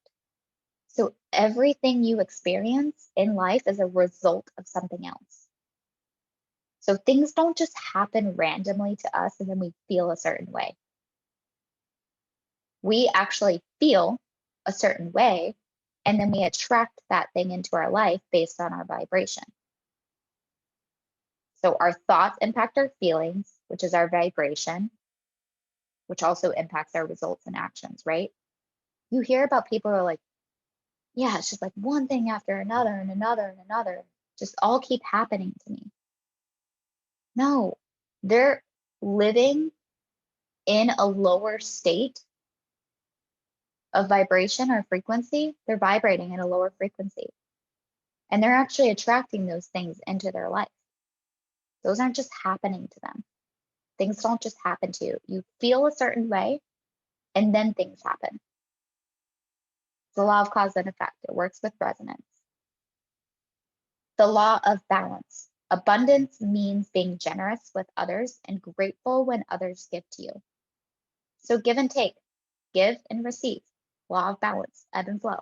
So everything you experience in life is a result of something else. So things don't just happen randomly to us and then we feel a certain way. We actually feel a certain way and then we attract that thing into our life based on our vibration. So our thoughts impact our feelings, which is our vibration, which also impacts our results and actions, right? You hear about people who are like, yeah, it's just like one thing after another and another and another, just all keep happening to me. No, they're living in a lower state of vibration or frequency. They're vibrating at a lower frequency. And they're actually attracting those things into their life. Those aren't just happening to them. Things don't just happen to you. You feel a certain way, and then things happen. It's the law of cause and effect. It works with resonance. The law of balance. Abundance means being generous with others and grateful when others give to you. So give and take, give and receive. Law of balance, ebb and flow.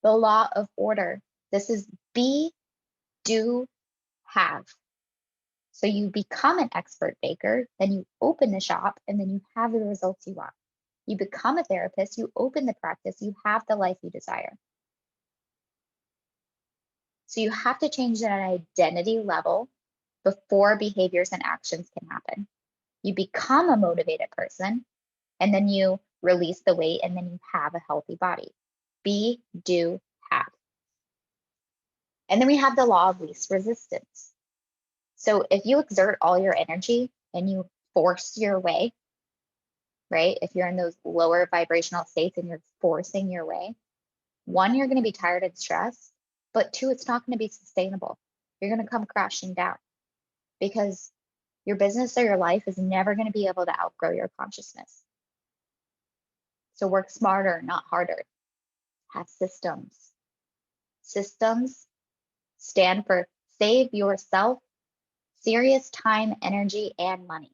The law of order. This is be, do, have. So you become an expert baker, then you open the shop, and then you have the results you want. You become a therapist, you open the practice, you have the life you desire. So you have to change at an identity level before behaviors and actions can happen. You become a motivated person, and then you release the weight, and then you have a healthy body. Be, do, have. And then we have the law of least resistance. So if you exert all your energy and you force your way, right? If you're in those lower vibrational states and you're forcing your way, one, you're going to be tired and stressed, but two, it's not going to be sustainable. You're going to come crashing down because your business or your life is never going to be able to outgrow your consciousness. So work smarter, not harder. Have systems. Systems stand for save yourself serious time, energy, and money.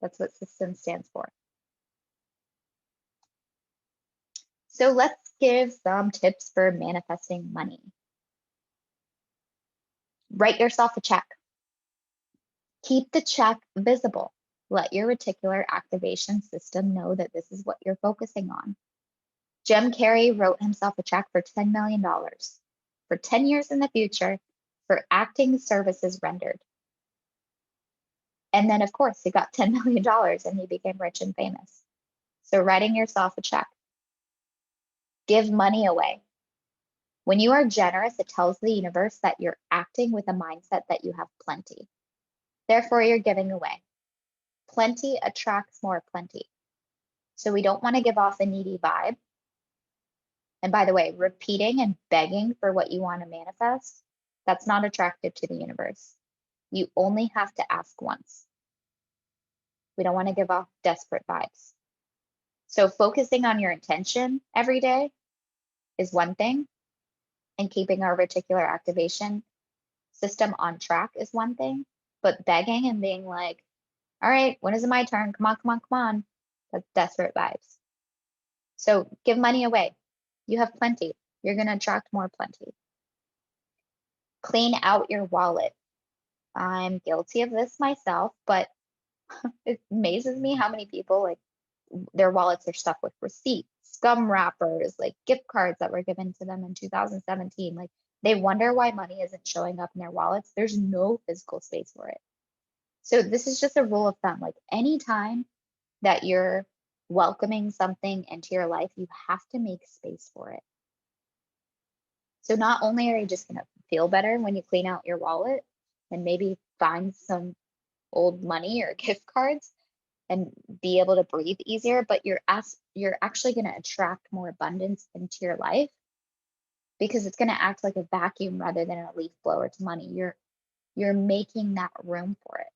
That's what systems stands for. So let's give some tips for manifesting money. Write yourself a check. Keep the check visible. Let your reticular activation system know that this is what you're focusing on. Jim Carrey wrote himself a check for $10 million for 10 years in the future for acting services rendered. And then, of course, he got $10 million and he became rich and famous. So writing yourself a check. Give money away. When you are generous, it tells the universe that you're acting with a mindset that you have plenty. Therefore, you're giving away. Plenty attracts more plenty. So we don't want to give off a needy vibe. And by the way, repeating and begging for what you want to manifest, that's not attractive to the universe. You only have to ask once. We don't want to give off desperate vibes. So focusing on your intention every day is one thing, and keeping our reticular activation system on track is one thing. But begging and being like, all right, when is it my turn? Come on, come on, come on. That's desperate vibes. So give money away. You have plenty. You're going to attract more plenty. Clean out your wallet. I'm guilty of this myself, but it amazes me how many people, like, their wallets are stuffed with receipts, gum wrappers, like gift cards that were given to them in 2017. Like, they wonder why money isn't showing up in their wallets. There's no physical space for it. So this is just a rule of thumb. Like, anytime that you're welcoming something into your life, you have to make space for it. So not only are you just going to feel better when you clean out your wallet and maybe find some old money or gift cards and be able to breathe easier, but you're actually going to attract more abundance into your life, because it's going to act like a vacuum rather than a leaf blower to money. You're making that room for it.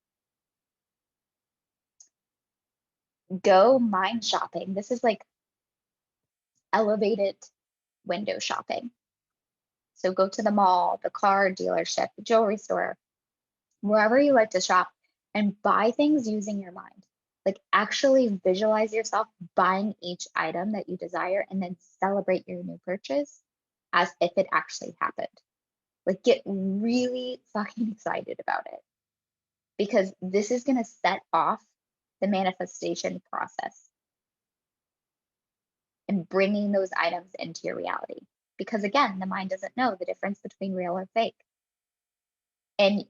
Go mind shopping. This is like elevated window shopping. So go to the mall, the car dealership, the jewelry store, wherever you like to shop, and buy things using your mind. Like, actually visualize yourself buying each item that you desire and then celebrate your new purchase as if it actually happened. Like, get really fucking excited about it, because this is going to set off the manifestation process and bringing those items into your reality. Because again, the mind doesn't know the difference between real or fake. And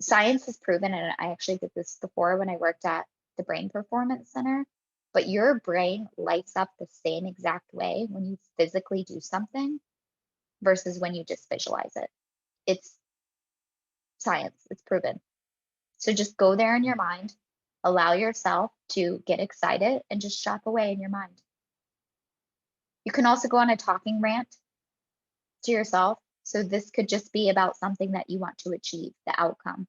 science has proven, and I actually did this before when I worked at the Brain Performance Center, but your brain lights up the same exact way when you physically do something versus when you just visualize it. It's science, it's proven. So just go there in your mind, allow yourself to get excited, and just shop away in your mind. You can also go on a talking rant to yourself. So this could just be about something that you want to achieve, the outcome.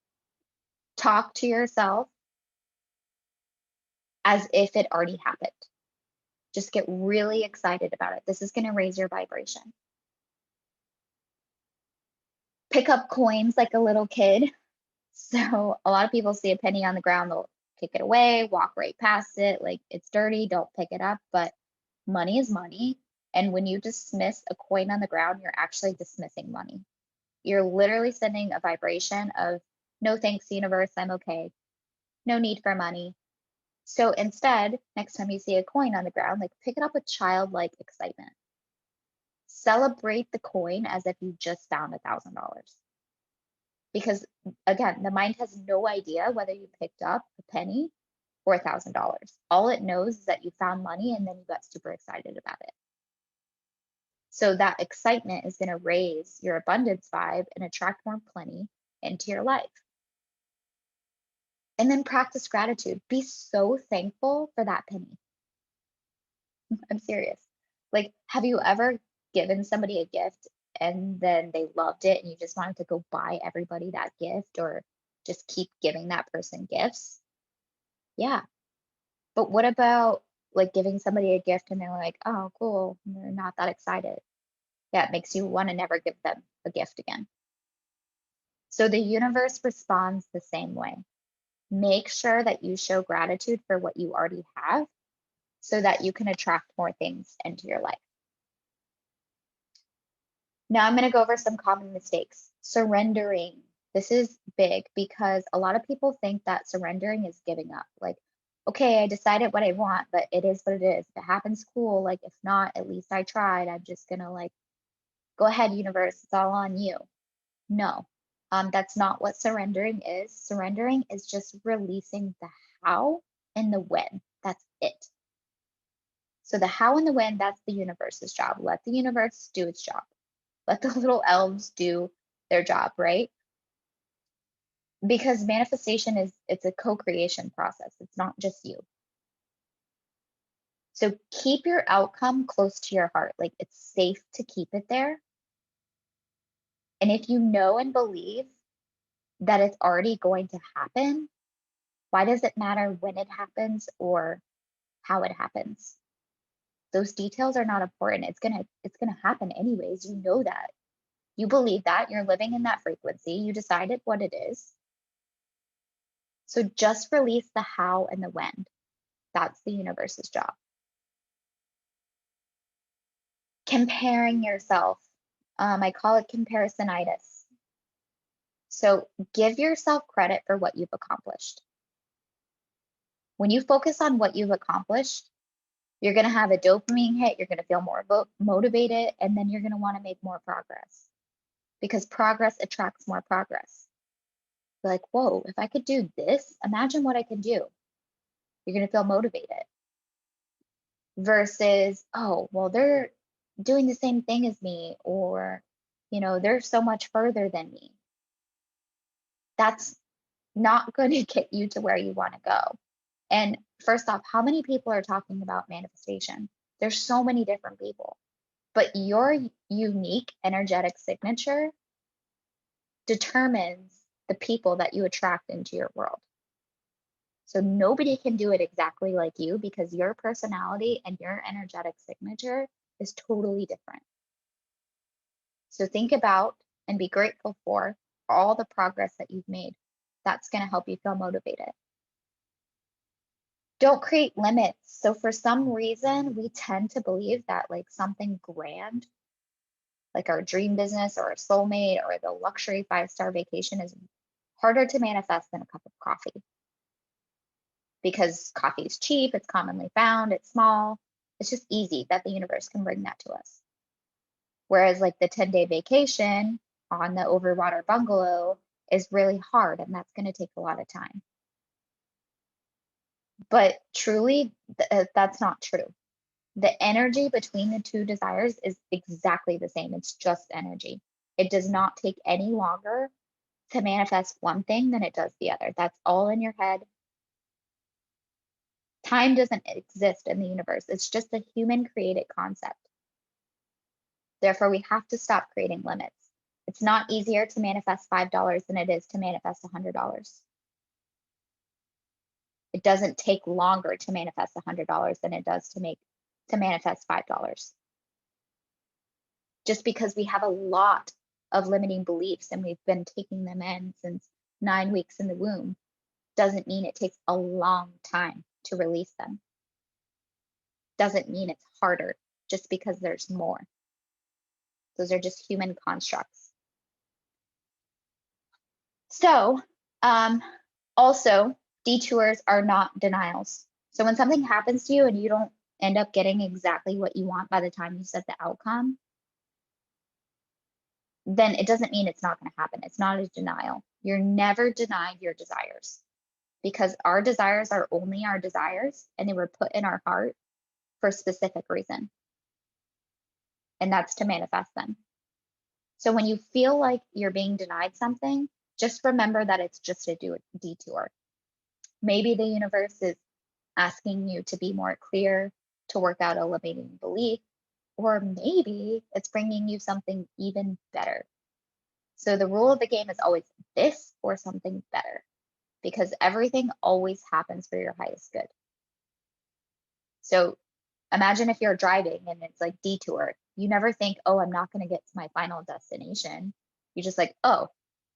Talk to yourself as if it already happened. Just get really excited about it. This is going to raise your vibration. Pick up coins like a little kid. So a lot of people see a penny on the ground, they'll kick it away, walk right past it, like it's dirty, don't pick it up. But money is money. And when you dismiss a coin on the ground, you're actually dismissing money. You're literally sending a vibration of, no thanks, universe, I'm okay. No need for money. So instead, next time you see a coin on the ground, like, pick it up with childlike excitement. Celebrate the coin as if you just found $1,000. Because again, the mind has no idea whether you picked up a penny or $1,000. All it knows is that you found money and then you got super excited about it. So that excitement is going to raise your abundance vibe and attract more plenty into your life. And then practice gratitude. Be so thankful for that penny. I'm serious. Like, have you ever given somebody a gift and then they loved it and you just wanted to go buy everybody that gift, or just keep giving that person gifts? Yeah. But what about, like, giving somebody a gift and they're like, oh, cool, and they're not that excited? Yeah, it makes you want to never give them a gift again. So the universe responds the same way. Make sure that you show gratitude for what you already have so that you can attract more things into your life. Now I'm going to go over some common mistakes. Surrendering. This is big because a lot of people think that surrendering is giving up. Like, okay, I decided what I want, but it is what it is. If it happens, cool. Like, if not, at least I tried. I'm just going to, like, go ahead, universe. It's all on you. No, that's not what surrendering is. Surrendering is just releasing the how and the when. That's it. So the how and the when, that's the universe's job. Let the universe do its job. Let the little elves do their job, right? Because manifestation it's a co-creation process. It's not just you. So keep your outcome close to your heart. Like it's safe to keep it there. And if you know and believe that it's already going to happen, why does it matter when it happens or how it happens? Those details are not important. It's gonna happen anyways. You know that. You believe that. You're living in that frequency. You decided what it is. So just release the how and the when. That's the universe's job. Comparing yourself. I call it comparisonitis. So give yourself credit for what you've accomplished. When you focus on what you've accomplished, you're going to have a dopamine hit. You're going to feel more motivated, and then you're going to want to make more progress because progress attracts more progress. You're like, whoa, if I could do this, imagine what I can do. You're going to feel motivated versus, oh, well, they're doing the same thing as me, or, they're so much further than me. That's not going to get you to where you want to go. And first off, how many people are talking about manifestation? There's so many different people, but your unique energetic signature determines the people that you attract into your world. So nobody can do it exactly like you because your personality and your energetic signature is totally different. So think about and be grateful for all the progress that you've made. That's going to help you feel motivated. Don't create limits. So for some reason, we tend to believe that like something grand, like our dream business or a soulmate or the luxury 5-star vacation is harder to manifest than a cup of coffee. Because coffee is cheap, it's commonly found, it's small. It's just easy that the universe can bring that to us. Whereas like the 10-day vacation on the overwater bungalow is really hard, and that's going to take a lot of time. But truly, that's not true. The energy between the two desires is exactly the same. It's just energy. It does not take any longer to manifest one thing than it does the other. That's all in your head. Time doesn't exist in the universe. It's just a human created concept. Therefore, we have to stop creating limits. It's not easier to manifest $5 than it is to manifest $100. It doesn't take longer to manifest $100 than it does to manifest $5. Just because we have a lot of limiting beliefs and we've been taking them in since 9 weeks in the womb doesn't mean it takes a long time to release them. Doesn't mean it's harder just because there's more. Those are just human constructs. So also, detours are not denials. So when something happens to you and you don't end up getting exactly what you want by the time you set the outcome, then it doesn't mean it's not going to happen. It's not a denial. You're never denied your desires because our desires are only our desires and they were put in our heart for a specific reason. And that's to manifest them. So when you feel like you're being denied something, just remember that it's just a detour. Maybe the universe is asking you to be more clear, to work out a limiting belief, or maybe it's bringing you something even better. So the rule of the game is always this or something better, because everything always happens for your highest good. So imagine if you're driving and it's like detour. You never think, oh, I'm not going to get to my final destination. You're just like, oh,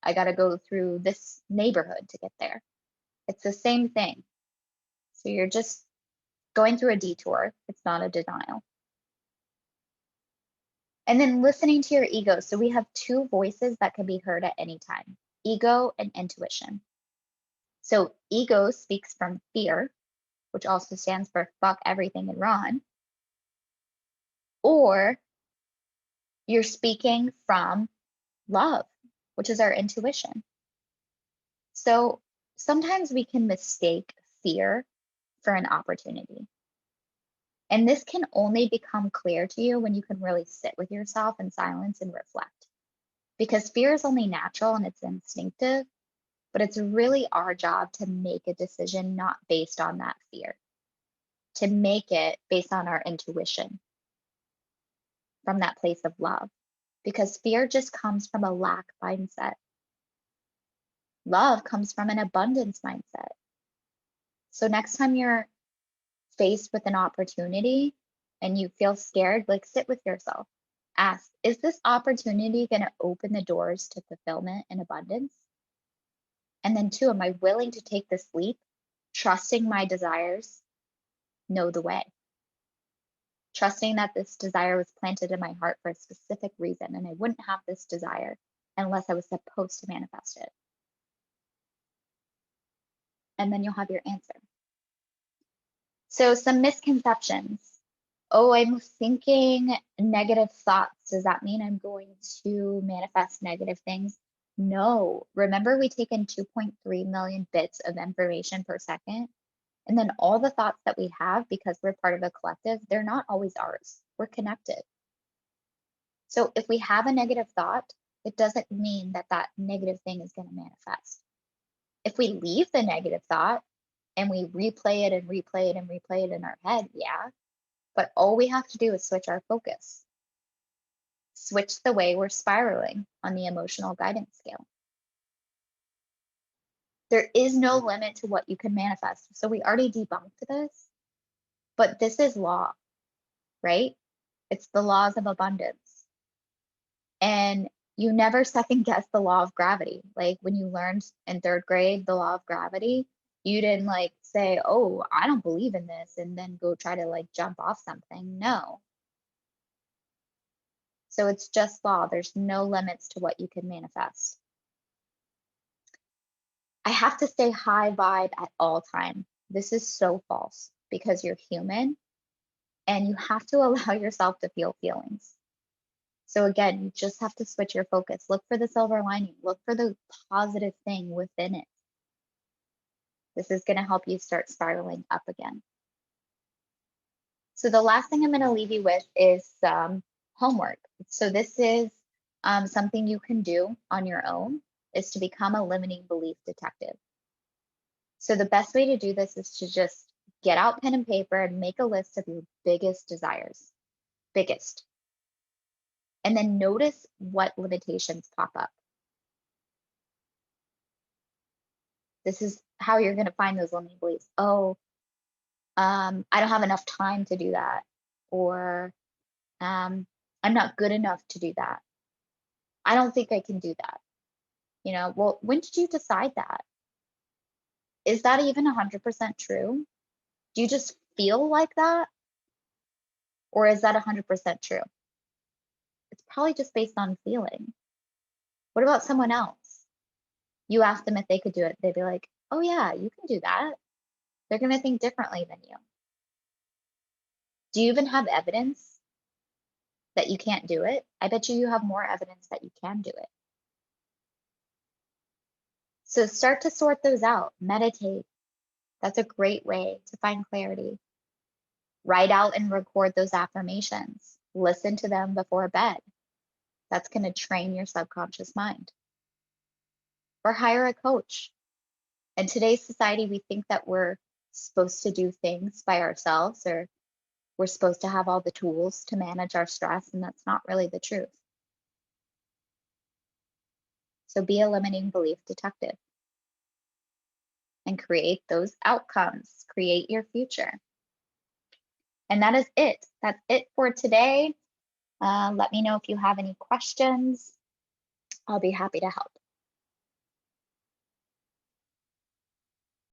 I got to go through this neighborhood to get there. It's the same thing. So you're just going through a detour. It's not a denial. And then listening to your ego. So we have two voices that can be heard at any time, ego and intuition. So ego speaks from fear, which also stands for fuck everything and run. Or you're speaking from love, which is our intuition. So sometimes we can mistake fear for an opportunity. And this can only become clear to you when you can really sit with yourself in silence and reflect. Because fear is only natural and it's instinctive, but it's really our job to make a decision not based on that fear, to make it based on our intuition from that place of love. Because fear just comes from a lack mindset. Love comes from an abundance mindset. So next time you're faced with an opportunity and you feel scared, like sit with yourself. Ask, is this opportunity going to open the doors to fulfillment and abundance? And then, two, am I willing to take this leap, trusting my desires know the way? Trusting that this desire was planted in my heart for a specific reason, and I wouldn't have this desire unless I was supposed to manifest it. And then you'll have your answer. So, some misconceptions. Oh, I'm thinking negative thoughts. Does that mean I'm going to manifest negative things? No. Remember, we take in 2.3 million bits of information per second. And then all the thoughts that we have, because we're part of a collective, they're not always ours. We're connected. So if we have a negative thought, it doesn't mean that that negative thing is going to manifest. If we leave the negative thought and we replay it and replay it and replay it in our head, yeah. But all we have to do is switch our focus, switch the way we're spiraling on the emotional guidance scale. There is no limit to what you can manifest. So we already debunked this, but this is law, right? It's the laws of abundance. And you never second guess the law of gravity. Like when you learned in third grade the law of gravity, you didn't like say, oh, I don't believe in this, and then go try to like jump off something. No. So it's just law. There's no limits to what you can manifest. I have to stay high vibe at all time. This is so false because you're human and you have to allow yourself to feel feelings. So again, you just have to switch your focus. Look for the silver lining. Look for the positive thing within it. This is going to help you start spiraling up again. So the last thing I'm going to leave you with is homework. So this is something you can do on your own, is to become a limiting belief detective. So the best way to do this is to just get out pen and paper and make a list of your biggest desires, biggest. And then notice what limitations pop up. This is how you're going to find those limiting beliefs. Oh, I don't have enough time to do that. Or I'm not good enough to do that. I don't think I can do that. You know, well, when did you decide that? Is that even 100% true? Do you just feel like that? Or is that 100% true? It's probably just based on feeling. What about someone else? You ask them if they could do it. They'd be like, oh, yeah, you can do that. They're going to think differently than you. Do you even have evidence that you can't do it? I bet you have more evidence that you can do it. So start to sort those out. Meditate. That's a great way to find clarity. Write out and record those affirmations. Listen to them before bed. That's going to train your subconscious mind. Or hire a coach. In today's society, we think that we're supposed to do things by ourselves, or we're supposed to have all the tools to manage our stress, and that's not really the truth. So be a limiting belief detective and create those outcomes, create your future. And that is it. That's it for today. Let me know if you have any questions. I'll be happy to help.